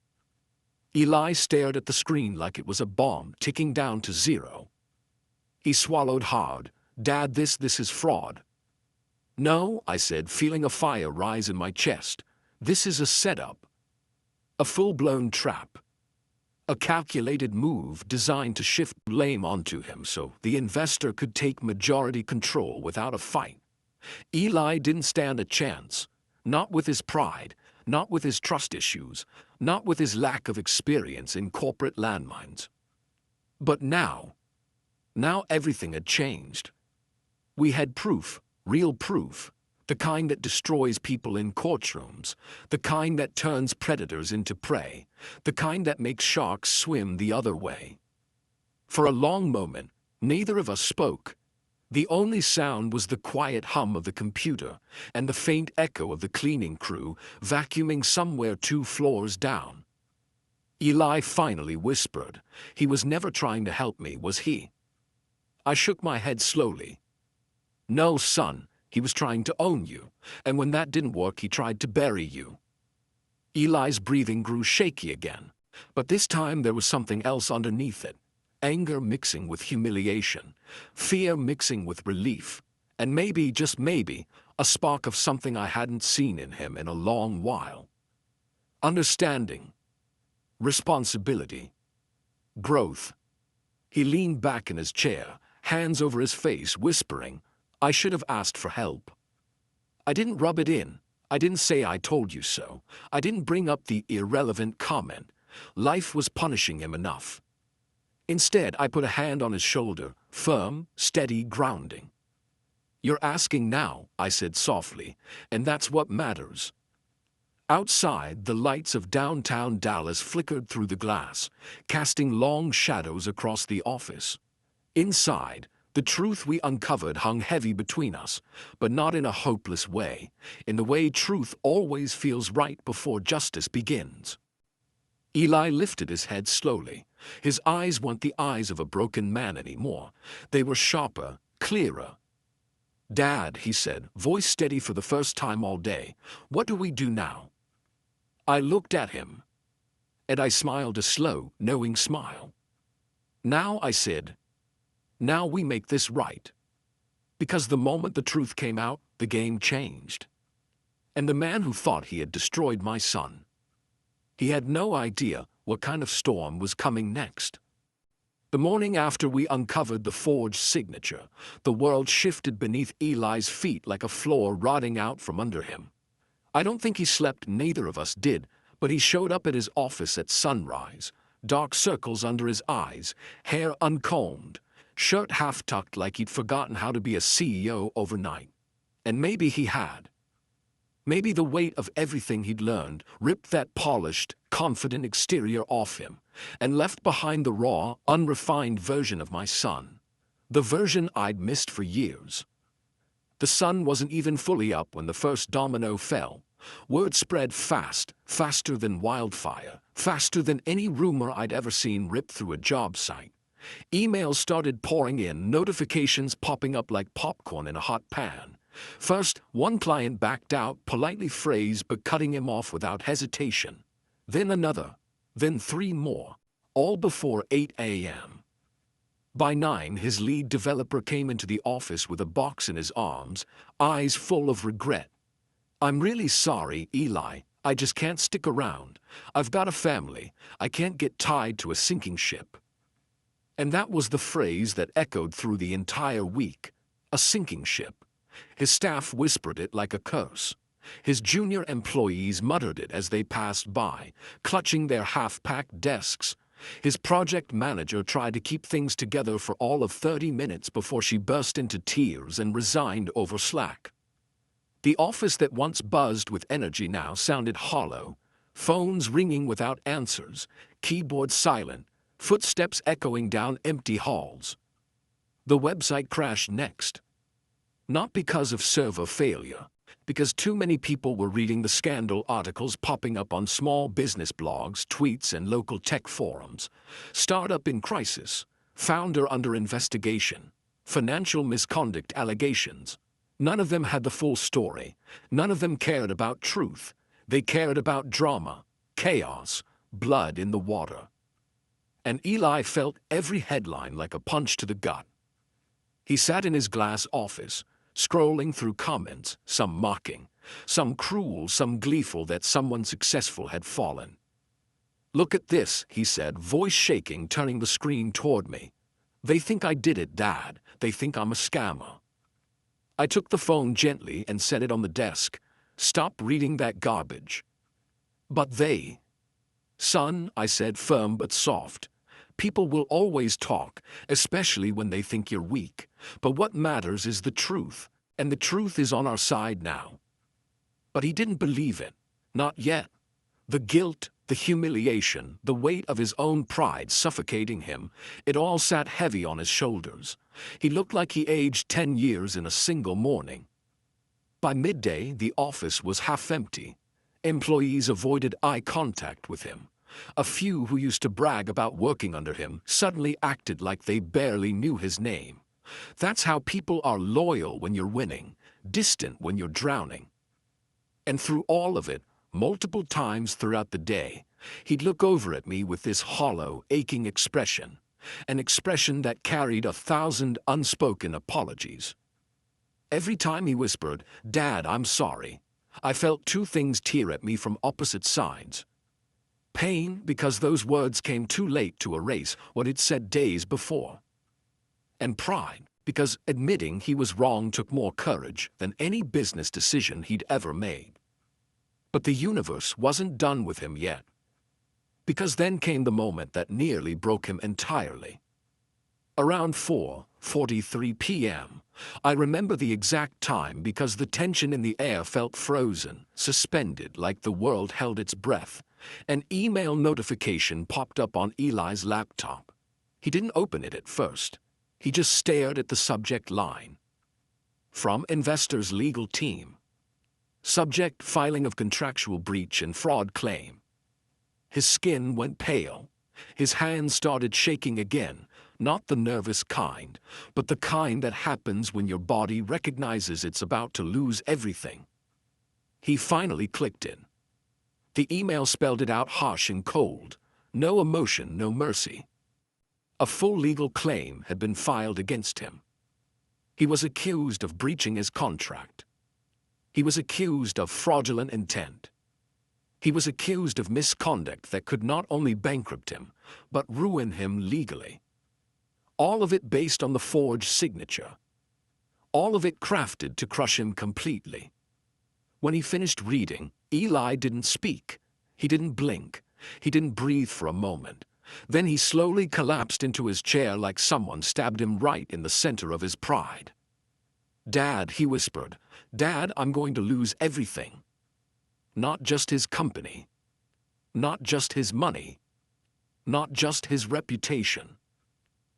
S1: Eli stared at the screen like it was a bomb ticking down to 0. He swallowed hard. "Dad, this is fraud." "No," I said, feeling a fire rise in my chest. "This is a setup. A full-blown trap. A calculated move designed to shift blame onto him so the investor could take majority control without a fight." Eli didn't stand a chance. Not with his pride, not with his trust issues, not with his lack of experience in corporate landmines. But now everything had changed. We had proof, real proof, the kind that destroys people in courtrooms, the kind that turns predators into prey, the kind that makes sharks swim the other way. For a long moment, neither of us spoke. The only sound was the quiet hum of the computer and the faint echo of the cleaning crew vacuuming somewhere 2 floors down. Eli finally whispered. He was never trying to help me, was he? I shook my head slowly. "No, son, he was trying to own you, and when that didn't work, he tried to bury you." Eli's breathing grew shaky again, but this time there was something else underneath it. Anger mixing with humiliation, fear mixing with relief, and maybe, just maybe, a spark of something I hadn't seen in him in a long while. Understanding. Responsibility. Growth. He leaned back in his chair, hands over his face, whispering, "I should have asked for help." I didn't rub it in. I didn't say "I told you so." I didn't bring up the irrelevant comment. Life was punishing him enough. Instead, I put a hand on his shoulder, firm, steady, grounding. "You're asking now," I said softly, "and that's what matters." Outside, the lights of downtown Dallas flickered through the glass, casting long shadows across the office. Inside, the truth we uncovered hung heavy between us, but not in a hopeless way, in the way truth always feels right before justice begins. Eli lifted his head slowly. His eyes weren't the eyes of a broken man anymore. They were sharper, clearer. "Dad," he said, voice steady for the first time all day, "what do we do now?" I looked at him, and I smiled a slow, knowing smile. "Now," I said, "now we make this right." Because the moment the truth came out, the game changed. And the man who thought he had destroyed my son, he had no idea what kind of storm was coming next. The morning after we uncovered the forged signature, the world shifted beneath Eli's feet like a floor rotting out from under him. I don't think he slept, neither of us did, but he showed up at his office at sunrise, dark circles under his eyes, hair uncombed, shirt half-tucked like he'd forgotten how to be a CEO overnight. And maybe he had. Maybe the weight of everything he'd learned ripped that polished, confident exterior off him, and left behind the raw, unrefined version of my son. The version I'd missed for years. The sun wasn't even fully up when the first domino fell. Word spread fast, faster than wildfire, faster than any rumor I'd ever seen rip through a job site. Emails started pouring in, notifications popping up like popcorn in a hot pan. First, one client backed out, politely phrased but cutting him off without hesitation. Then another, then three more, all before 8 a.m. By 9, his lead developer came into the office with a box in his arms, eyes full of regret. "I'm really sorry, Eli. I just can't stick around. I've got a family. I can't get tied to a sinking ship." And that was the phrase that echoed through the entire week. A sinking ship. His staff whispered it like a curse. His junior employees muttered it as they passed by, clutching their half-packed desks. His project manager tried to keep things together for all of 30 minutes before she burst into tears and resigned over Slack. The office that once buzzed with energy now sounded hollow, phones ringing without answers, keyboards silent, footsteps echoing down empty halls. The website crashed next. Not because of server failure, because too many people were reading the scandal articles popping up on small business blogs, tweets, and local tech forums. Startup in crisis, founder under investigation, financial misconduct allegations. None of them had the full story. None of them cared about truth. They cared about drama, chaos, blood in the water. And Eli felt every headline like a punch to the gut. He sat in his glass office, scrolling through comments, some mocking, some cruel, some gleeful that someone successful had fallen. "Look at this," he said, voice shaking, turning the screen toward me. "They think I did it, Dad. They think I'm a scammer." I took the phone gently and set it on the desk. "Stop reading that garbage." "But they..." "Son," I said, firm but soft, "people will always talk, especially when they think you're weak. But what matters is the truth, and the truth is on our side now." But he didn't believe it. Not yet. The guilt, the humiliation, the weight of his own pride suffocating him, it all sat heavy on his shoulders. He looked like he aged 10 years in a single morning. By midday, the office was half empty. Employees avoided eye contact with him. A few who used to brag about working under him suddenly acted like they barely knew his name. That's how people are: loyal when you're winning, distant when you're drowning. And through all of it, multiple times throughout the day, he'd look over at me with this hollow, aching expression, an expression that carried 1,000 unspoken apologies. Every time he whispered, "Dad, I'm sorry," I felt two things tear at me from opposite sides. Pain, because those words came too late to erase what he'd said days before. And pride, because admitting he was wrong took more courage than any business decision he'd ever made. But the universe wasn't done with him yet. Because then came the moment that nearly broke him entirely. Around 4:43 p.m., I remember the exact time because the tension in the air felt frozen, suspended like the world held its breath. An email notification popped up on Eli's laptop. He didn't open it at first. He just stared at the subject line. From investor's legal team. Subject: filing of contractual breach and fraud claim. His skin went pale. His hands started shaking again, not the nervous kind, but the kind that happens when your body recognizes it's about to lose everything. He finally clicked in. The email spelled it out harsh and cold. No emotion, no mercy. A full legal claim had been filed against him. He was accused of breaching his contract. He was accused of fraudulent intent. He was accused of misconduct that could not only bankrupt him, but ruin him legally. All of it based on the forged signature. All of it crafted to crush him completely. When he finished reading, Eli didn't speak. He didn't blink. He didn't breathe for a moment. Then he slowly collapsed into his chair like someone stabbed him right in the center of his pride. "Dad," he whispered, "Dad, I'm going to lose everything. Not just his company. Not just his money. Not just his reputation.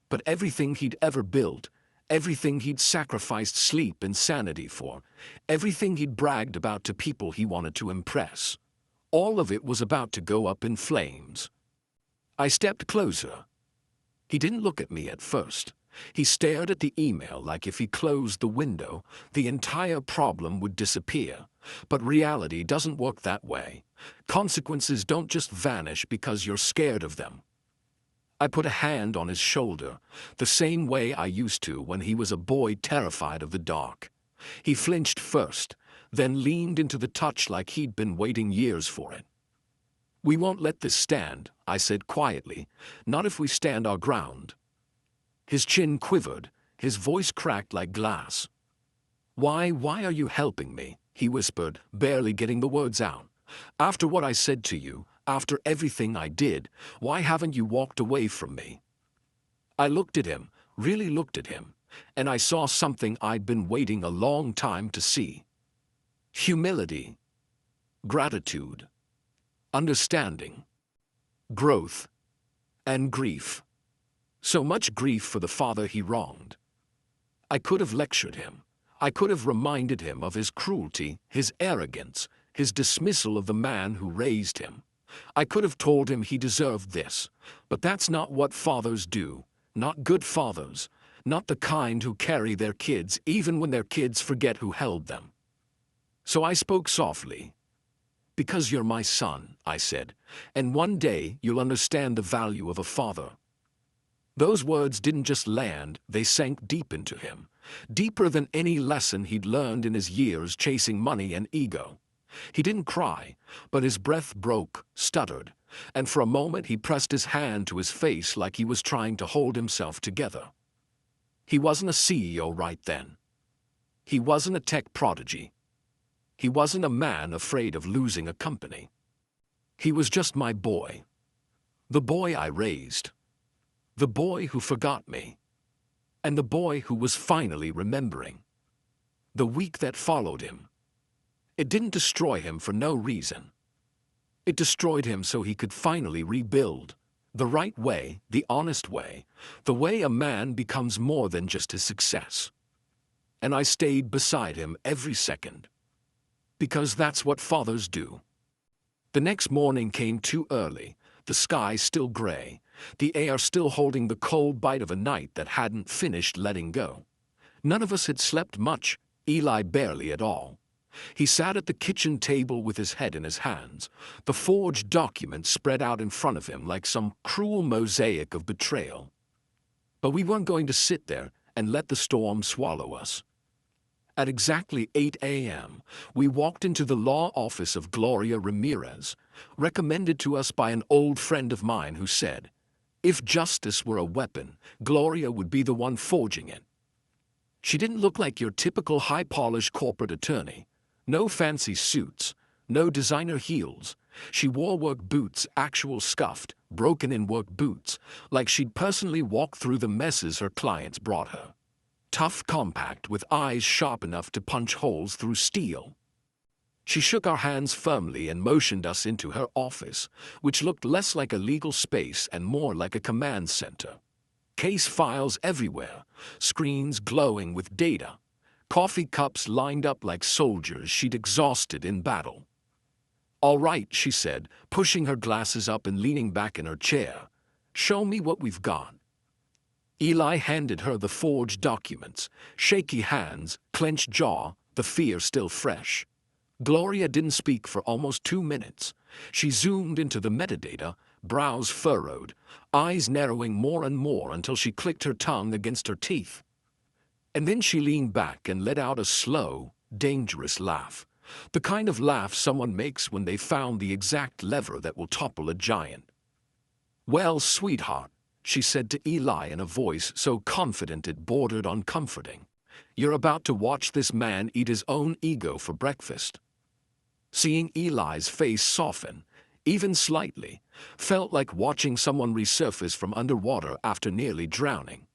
S1: But everything he'd ever built, everything he'd sacrificed sleep and sanity for, everything he'd bragged about to people he wanted to impress. All of it was about to go up in flames." I stepped closer. He didn't look at me at first. He stared at the email like if he closed the window, the entire problem would disappear. But reality doesn't work that way. Consequences don't just vanish because you're scared of them. I put a hand on his shoulder, the same way I used to when he was a boy terrified of the dark. He flinched first, then leaned into the touch like he'd been waiting years for it. "We won't let this stand," I said quietly, "not if we stand our ground." His chin quivered, his voice cracked like glass. Why are you helping me?" he whispered, barely getting the words out. "After what I said to you, after everything I did, why haven't you walked away from me?" I looked at him, really looked at him, and I saw something I'd been waiting a long time to see. Humility. Gratitude. Understanding. Growth. And grief. So much grief for the father he wronged. I could have lectured him. I could have reminded him of his cruelty, his arrogance, his dismissal of the man who raised him. I could have told him he deserved this, but that's not what fathers do, not good fathers, not the kind who carry their kids even when their kids forget who held them. So I spoke softly. "Because you're my son," I said, "and one day you'll understand the value of a father." Those words didn't just land, they sank deep into him, deeper than any lesson he'd learned in his years chasing money and ego. He didn't cry, but his breath broke, stuttered, and for a moment he pressed his hand to his face like he was trying to hold himself together. He wasn't a CEO right then. He wasn't a tech prodigy. He wasn't a man afraid of losing a company. He was just my boy. The boy I raised. The boy who forgot me. And the boy who was finally remembering. The week that followed him. It didn't destroy him for no reason. It destroyed him so he could finally rebuild. The right way, the honest way, the way a man becomes more than just his success. And I stayed beside him every second. Because that's what fathers do. The next morning came too early, the sky still gray, the air still holding the cold bite of a night that hadn't finished letting go. None of us had slept much, Eli barely at all. He sat at the kitchen table with his head in his hands, the forged document spread out in front of him like some cruel mosaic of betrayal. But we weren't going to sit there and let the storm swallow us. At exactly 8 a.m., we walked into the law office of Gloria Ramirez, recommended to us by an old friend of mine who said, if justice were a weapon, Gloria would be the one forging it. She didn't look like your typical high-polished corporate attorney. No fancy suits, no designer heels. She wore work boots, actual scuffed, broken-in work boots, like she'd personally walked through the messes her clients brought her. Tough, compact, with eyes sharp enough to punch holes through steel. She shook our hands firmly and motioned us into her office, which looked less like a legal space and more like a command center. case files everywhere, screens glowing with data, coffee cups lined up like soldiers she'd exhausted in battle. "All right," she said, pushing her glasses up and leaning back in her chair. "Show me what we've got." Eli handed her the forged documents, shaky hands, clenched jaw, the fear still fresh. Gloria didn't speak for almost 2 minutes. She zoomed into the metadata, brows furrowed, eyes narrowing more and more until she clicked her tongue against her teeth. And then she leaned back and let out a slow, dangerous laugh. The kind of laugh someone makes when they've found the exact lever that will topple a giant. "Well, sweetheart," she said to Eli in a voice so confident it bordered on comforting, "you're about to watch this man eat his own ego for breakfast." Seeing Eli's face soften, even slightly, felt like watching someone resurface from underwater after nearly drowning.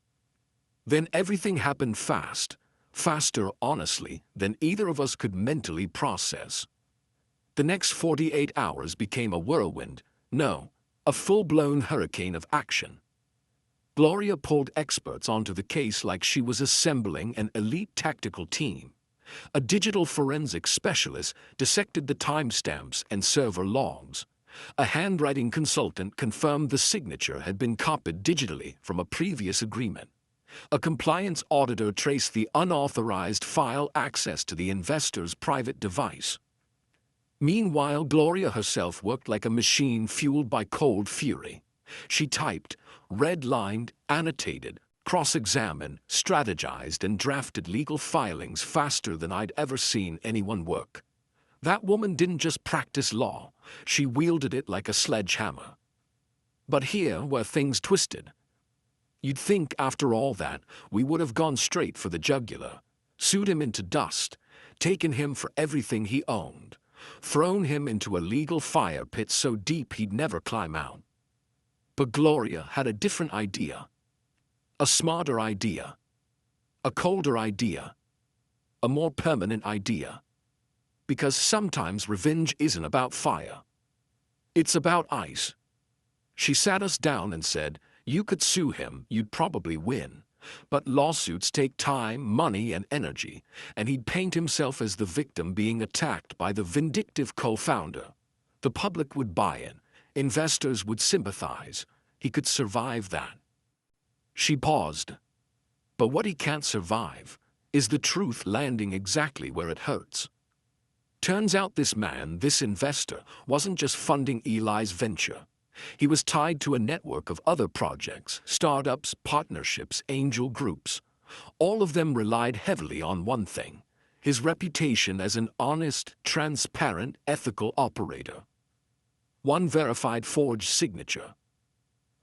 S1: Then everything happened fast, faster, honestly, than either of us could mentally process. The next 48 hours became a whirlwind, no, a full-blown hurricane of action. Gloria pulled experts onto the case like she was assembling an elite tactical team. A digital forensic specialist dissected the timestamps and server logs. A handwriting consultant confirmed the signature had been copied digitally from a previous agreement. A compliance auditor traced the unauthorized file access to the investor's private device. Meanwhile, Gloria herself worked like a machine fueled by cold fury. She typed, redlined, annotated, cross-examined, strategized, and drafted legal filings faster than I'd ever seen anyone work. That woman didn't just practice law, she wielded it like a sledgehammer. But here were things twisted. You'd think after all that, we would have gone straight for the jugular, sued him into dust, taken him for everything he owned, thrown him into a legal fire pit so deep he'd never climb out. But Gloria had a different idea. A smarter idea. A colder idea. A more permanent idea. Because sometimes revenge isn't about fire. It's about ice. She sat us down and said, "You could sue him, you'd probably win. But lawsuits take time, money, and energy, and he'd paint himself as the victim being attacked by the vindictive co-founder. The public would buy in. Investors would sympathize. He could survive that." She paused. But what he can't survive is the truth landing exactly where it hurts. Turns out this man, this investor, wasn't just funding Eli's venture. He was tied to a network of other projects, startups, partnerships, angel groups. All of them relied heavily on one thing: his reputation as an honest, transparent, ethical operator. One verified forged signature.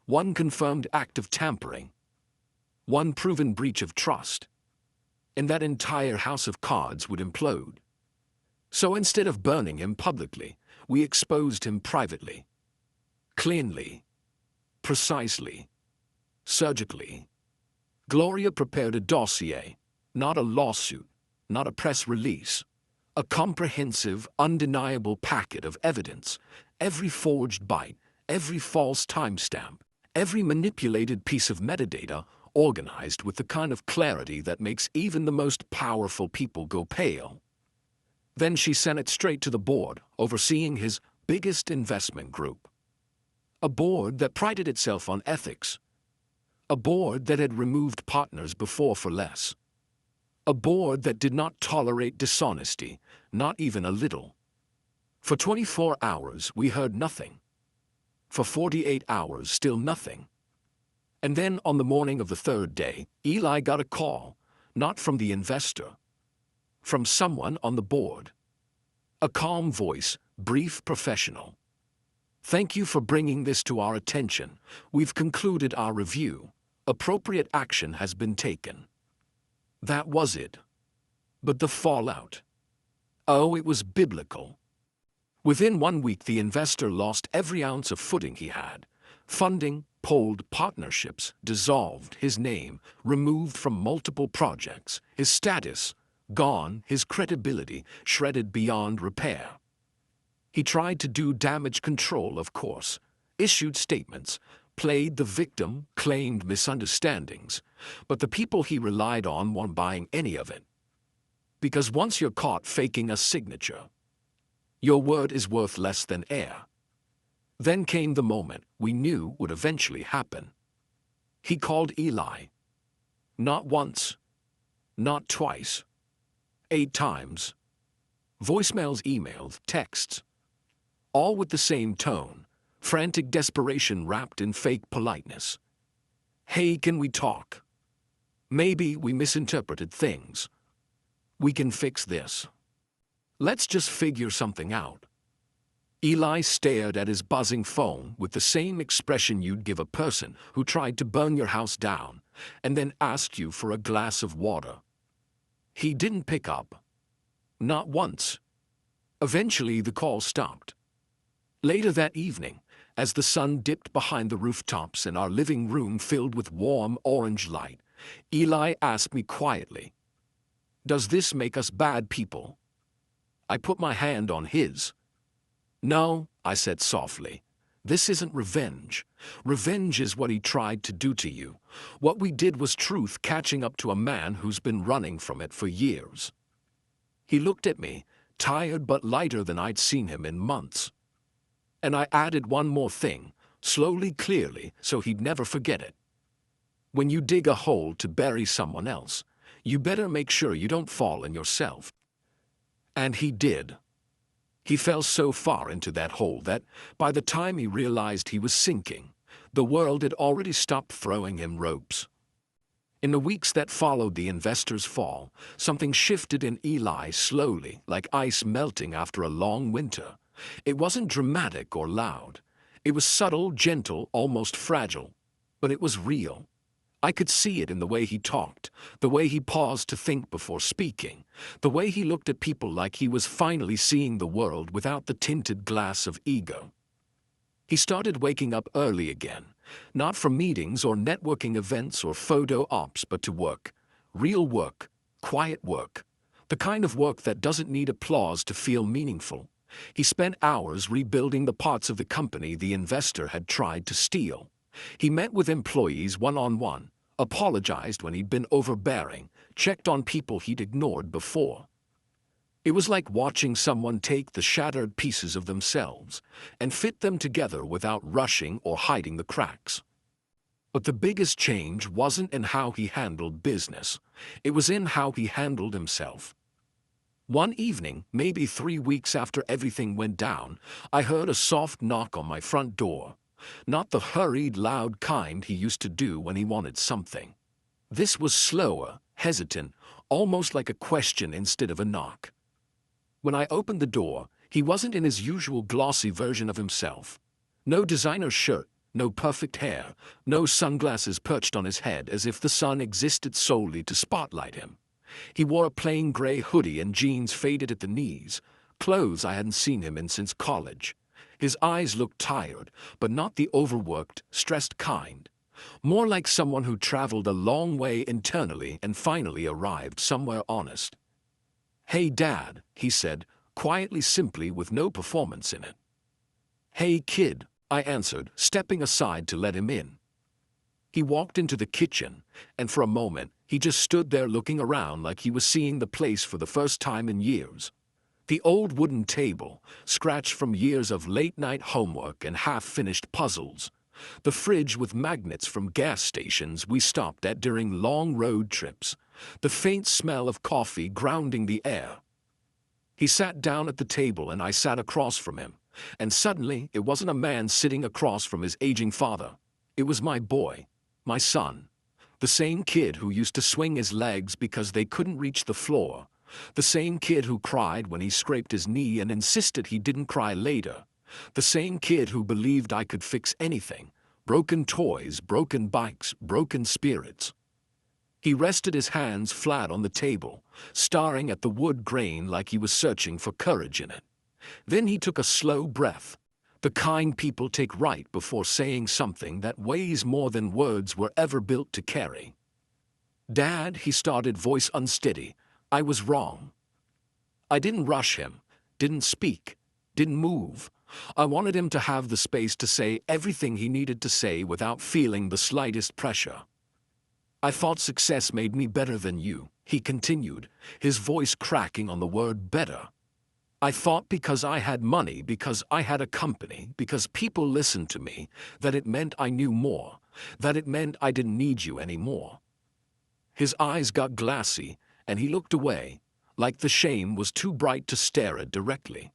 S1: One confirmed act of tampering. One proven breach of trust. And that entire house of cards would implode. So instead of burning him publicly, we exposed him privately. Cleanly. Precisely. Surgically. Gloria prepared a dossier, not a lawsuit, not a press release. A comprehensive, undeniable packet of evidence. Every forged byte, every false timestamp, every manipulated piece of metadata, organized with the kind of clarity that makes even the most powerful people go pale. Then she sent it straight to the board, overseeing his biggest investment group. A board that prided itself on ethics. A board that had removed partners before for less. A board that did not tolerate dishonesty, not even a little. For 24 hours, we heard nothing. For 48 hours, still nothing. And then on the morning of the third day, Eli got a call, not from the investor, from someone on the board. A calm voice, brief, professional. "Thank you for bringing this to our attention. We've concluded our review. Appropriate action has been taken." That was it. But the fallout. Oh, it was biblical. Within 1 week, the investor lost every ounce of footing he had. Funding, pulled, partnerships, dissolved, his name, removed from multiple projects, his status, gone, his credibility, shredded beyond repair. He tried to do damage control, of course, issued statements, played the victim, claimed misunderstandings, but the people he relied on weren't buying any of it. Because once you're caught faking a signature, your word is worth less than air. Then came the moment we knew would eventually happen. He called Eli. Not once, not twice, 8 times. Voicemails, emails, texts, all with the same tone, frantic desperation wrapped in fake politeness. Hey, can we talk? Maybe we misinterpreted things. We can fix this. Let's just figure something out. Eli stared at his buzzing phone with the same expression you'd give a person who tried to burn your house down and then asked you for a glass of water. He didn't pick up. Not once. Eventually, the call stopped. Later that evening, as the sun dipped behind the rooftops and our living room filled with warm orange light, Eli asked me quietly, "Does this make us bad people?" I put my hand on his. "No," I said softly. "This isn't revenge. Revenge is what he tried to do to you. What we did was truth catching up to a man who's been running from it for years." He looked at me, tired but lighter than I'd seen him in months. And I added one more thing, slowly, clearly, so he'd never forget it. When you dig a hole to bury someone else, you better make sure you don't fall in yourself. And he did. He fell so far into that hole that, by the time he realized he was sinking, the world had already stopped throwing him ropes. In the weeks that followed the investor's fall, something shifted in Eli slowly, like ice melting after a long winter. It wasn't dramatic or loud. It was subtle, gentle, almost fragile. But it was real. I could see it in the way he talked, the way he paused to think before speaking, the way he looked at people like he was finally seeing the world without the tinted glass of ego. He started waking up early again, not for meetings or networking events or photo ops, but to work. Real work, quiet work, the kind of work that doesn't need applause to feel meaningful. He spent hours rebuilding the parts of the company the investor had tried to steal. He met with employees one-on-one, apologized when he'd been overbearing, checked on people he'd ignored before. It was like watching someone take the shattered pieces of themselves and fit them together without rushing or hiding the cracks. But the biggest change wasn't in how he handled business. It was in how he handled himself. One evening, maybe 3 weeks after everything went down, I heard a soft knock on my front door. Not the hurried, loud kind he used to do when he wanted something. This was slower, hesitant, almost like a question instead of a knock. When I opened the door, he wasn't in his usual glossy version of himself. No designer shirt, no perfect hair, no sunglasses perched on his head as if the sun existed solely to spotlight him. He wore a plain gray hoodie and jeans faded at the knees, clothes I hadn't seen him in since college. His eyes looked tired, but not the overworked, stressed kind. More like someone who traveled a long way internally and finally arrived somewhere honest. "Hey, Dad," he said, quietly, simply, with no performance in it. "Hey, kid," I answered, stepping aside to let him in. He walked into the kitchen, and for a moment, he just stood there looking around like he was seeing the place for the first time in years. The old wooden table, scratched from years of late-night homework and half-finished puzzles. The fridge with magnets from gas stations we stopped at during long road trips. The faint smell of coffee grounding the air. He sat down at the table and I sat across from him. And suddenly, it wasn't a man sitting across from his aging father. It was my boy, my son. The same kid who used to swing his legs because they couldn't reach the floor. The same kid who cried when he scraped his knee and insisted he didn't cry later. The same kid who believed I could fix anything. Broken toys, broken bikes, broken spirits. He rested his hands flat on the table, staring at the wood grain like he was searching for courage in it. Then he took a slow breath, the kind people take right before saying something that weighs more than words were ever built to carry. "Dad," he started, voice unsteady, "I was wrong. I didn't rush him, didn't speak, didn't move. I wanted him to have the space to say everything he needed to say without feeling the slightest pressure. I thought success made me better than you, he continued, his voice cracking on the word better. I thought because I had money, because I had a company, because people listened to me, that it meant I knew more, that it meant I didn't need you anymore. His eyes got glassy, and he looked away, like the shame was too bright to stare at directly.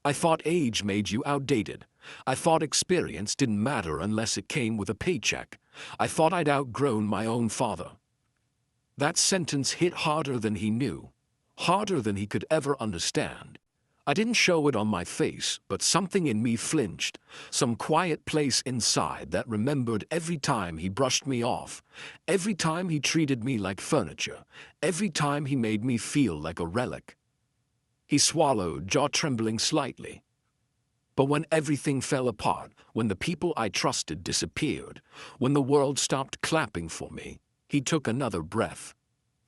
S1: I thought age made you outdated. I thought experience didn't matter unless it came with a paycheck. I thought I'd outgrown my own father. That sentence hit harder than he knew, harder than he could ever understand. I didn't show it on my face, but something in me flinched, some quiet place inside that remembered every time he brushed me off, every time he treated me like furniture, every time he made me feel like a relic. He swallowed, jaw trembling slightly. But when everything fell apart, when the people I trusted disappeared, when the world stopped clapping for me, he took another breath.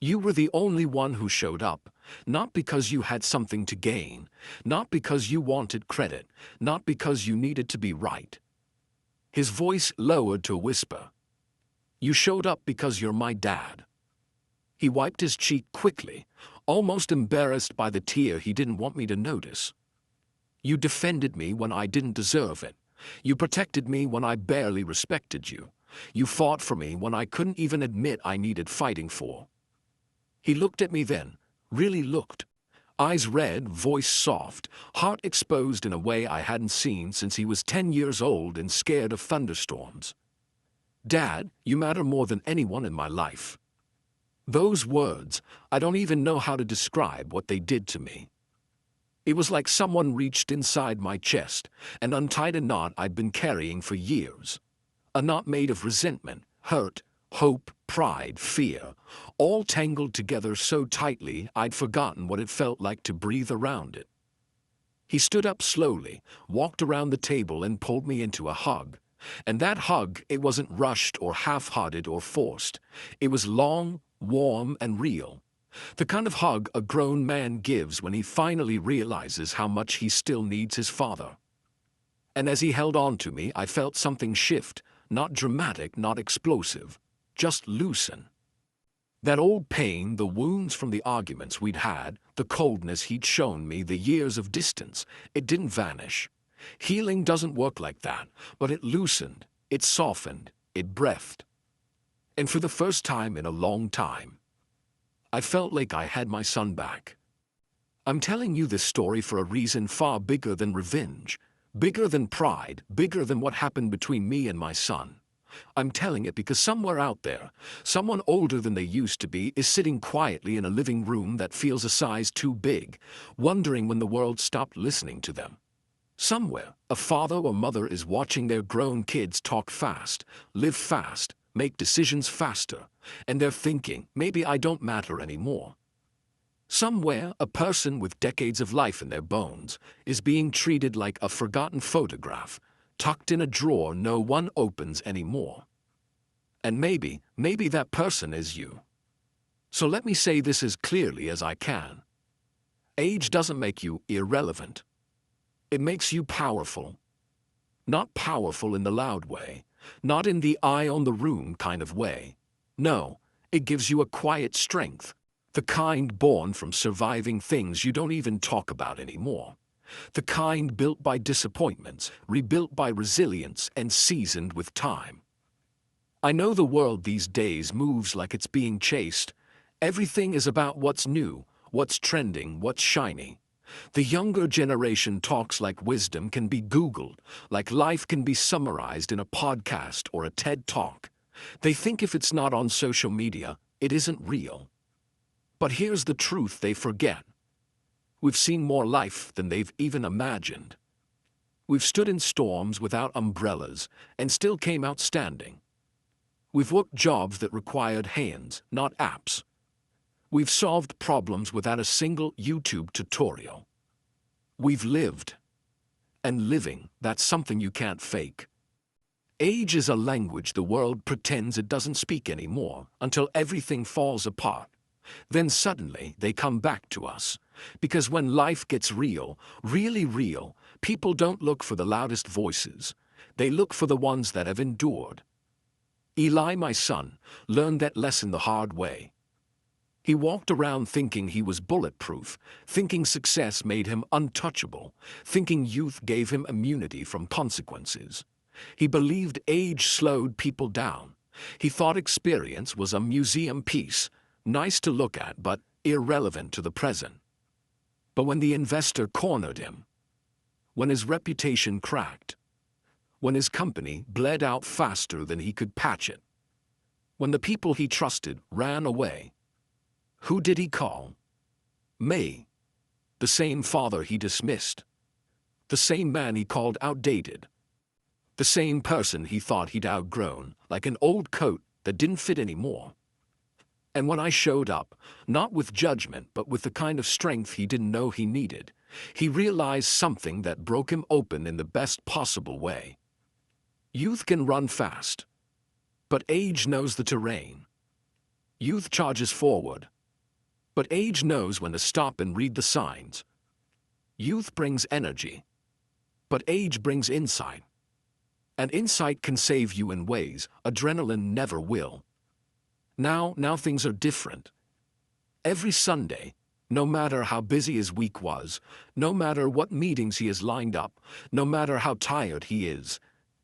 S1: You were the only one who showed up, not because you had something to gain, not because you wanted credit, not because you needed to be right. His voice lowered to a whisper. You showed up because you're my dad. He wiped his cheek quickly, almost embarrassed by the tear he didn't want me to notice. You defended me when I didn't deserve it. You protected me when I barely respected you. You fought for me when I couldn't even admit I needed fighting for. He looked at me then, really looked. Eyes red, voice soft, heart exposed in a way I hadn't seen since he was 10 years old and scared of thunderstorms. Dad, you matter more than anyone in my life. Those words, I don't even know how to describe what they did to me. It was like someone reached inside my chest and untied a knot I'd been carrying for years. A knot made of resentment, hurt, hope, pride, fear, all tangled together so tightly I'd forgotten what it felt like to breathe around it. He stood up slowly, walked around the table and pulled me into a hug. And that hug, it wasn't rushed or half-hearted or forced. It was long, warm and real. The kind of hug a grown man gives when he finally realizes how much he still needs his father. And as he held on to me, I felt something shift, not dramatic, not explosive, just loosen. That old pain, the wounds from the arguments we'd had, the coldness he'd shown me, the years of distance, it didn't vanish. Healing doesn't work like that, but it loosened, it softened, it breathed. And for the first time in a long time, I felt like I had my son back. I'm telling you this story for a reason far bigger than revenge, bigger than pride, bigger than what happened between me and my son. I'm telling it because somewhere out there, someone older than they used to be is sitting quietly in a living room that feels a size too big, wondering when the world stopped listening to them. Somewhere, a father or mother is watching their grown kids talk fast, live fast, make decisions faster, and they're thinking, maybe I don't matter anymore. Somewhere, a person with decades of life in their bones is being treated like a forgotten photograph, tucked in a drawer no one opens anymore. And maybe that person is you. So let me say this as clearly as I can. Age doesn't make you irrelevant. It makes you powerful. Not powerful in the loud way, not in the eye on the room kind of way. No, it gives you a quiet strength, the kind born from surviving things you don't even talk about anymore. The kind built by disappointments, rebuilt by resilience, and seasoned with time. I know the world these days moves like it's being chased. Everything is about what's new, what's trending, what's shiny. The younger generation talks like wisdom can be Googled, like life can be summarized in a podcast or a TED Talk. They think if it's not on social media, it isn't real. But here's the truth they forget. We've seen more life than they've even imagined. We've stood in storms without umbrellas and still came out standing. We've worked jobs that required hands, not apps. We've solved problems without a single YouTube tutorial. We've lived. And living, that's something you can't fake. Age is a language the world pretends it doesn't speak anymore until everything falls apart. Then suddenly they come back to us. Because when life gets real, really real, People don't look for the loudest voices. They look for the ones that have endured. Eli, my son, learned that lesson the hard way. He walked around thinking he was bulletproof, thinking success made him untouchable, thinking youth gave him immunity from consequences. He believed age slowed people down. He thought experience was a museum piece, nice to look at but irrelevant to the present. But when the investor cornered him, when his reputation cracked, when his company bled out faster than he could patch it, when the people he trusted ran away, who did he call? Me. The same father he dismissed. The same man he called outdated. The same person he thought he'd outgrown, like an old coat that didn't fit anymore. And when I showed up, not with judgment but with the kind of strength he didn't know he needed, he realized something that broke him open in the best possible way. Youth can run fast, but age knows the terrain. Youth charges forward, but age knows when to stop and read the signs. Youth brings energy, but age brings insight. And insight can save you in ways adrenaline never will. Now things are different. Every Sunday, no matter how busy his week was, no matter what meetings he has lined up, no matter how tired he is,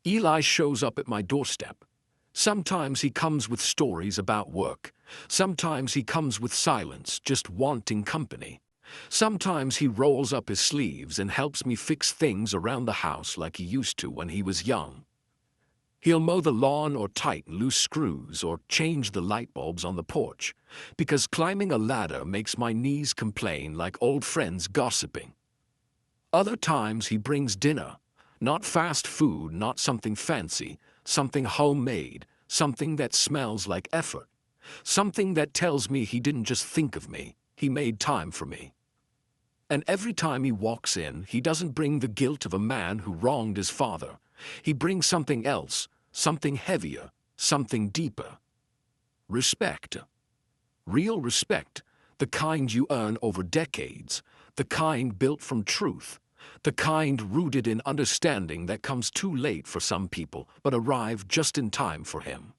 S1: Eli shows up at my doorstep. Sometimes he comes with stories about work. Sometimes he comes with silence, just wanting company. Sometimes he rolls up his sleeves and helps me fix things around the house like he used to when he was young. He'll mow the lawn or tighten loose screws or change the light bulbs on the porch, because climbing a ladder makes my knees complain like old friends gossiping. Other times he brings dinner, not fast food, not something fancy, something homemade, something that smells like effort, something that tells me he didn't just think of me, he made time for me. And every time he walks in, he doesn't bring the guilt of a man who wronged his father. He brings something else, something heavier, something deeper. Respect. Real respect, the kind you earn over decades, the kind built from truth, the kind rooted in understanding that comes too late for some people but arrived just in time for him.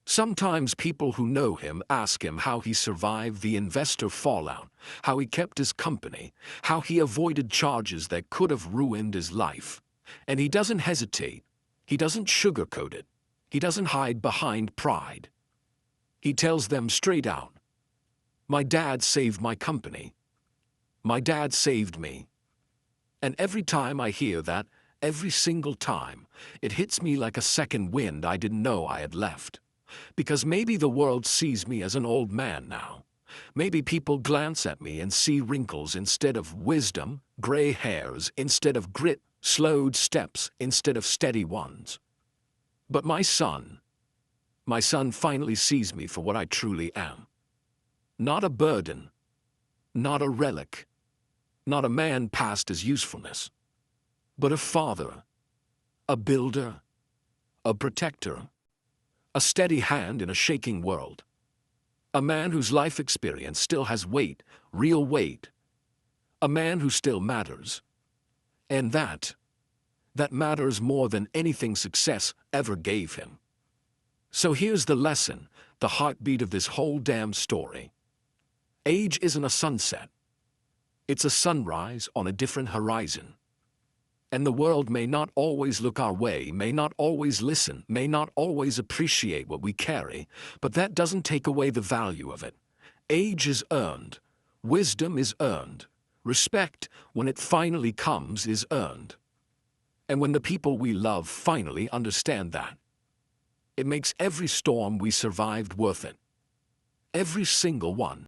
S1: Sometimes people who know him ask him how he survived the investor fallout, how he kept his company, how he avoided charges that could have ruined his life. And he doesn't hesitate. He doesn't sugarcoat it. He doesn't hide behind pride. He tells them straight out, "My dad saved my company. My dad saved me." And every time I hear that, every single time, it hits me like a second wind I didn't know I had left. Because maybe the world sees me as an old man now. Maybe people glance at me and see wrinkles instead of wisdom, gray hairs instead of grit, slowed steps instead of steady ones. But my son finally sees me for what I truly am. Not a burden, not a relic, not a man past his usefulness, but a father, a builder, a protector, a steady hand in a shaking world. A man whose life experience still has weight, real weight. A man who still matters. And that matters more than anything success ever gave him. So here's the lesson, the heartbeat of this whole damn story. Age isn't a sunset. It's a sunrise on a different horizon. And the world may not always look our way, may not always listen, may not always appreciate what we carry, but that doesn't take away the value of it. Age is earned. Wisdom is earned. Respect, when it finally comes, is earned. And when the people we love finally understand that, it makes every storm we survived worth it. Every single one.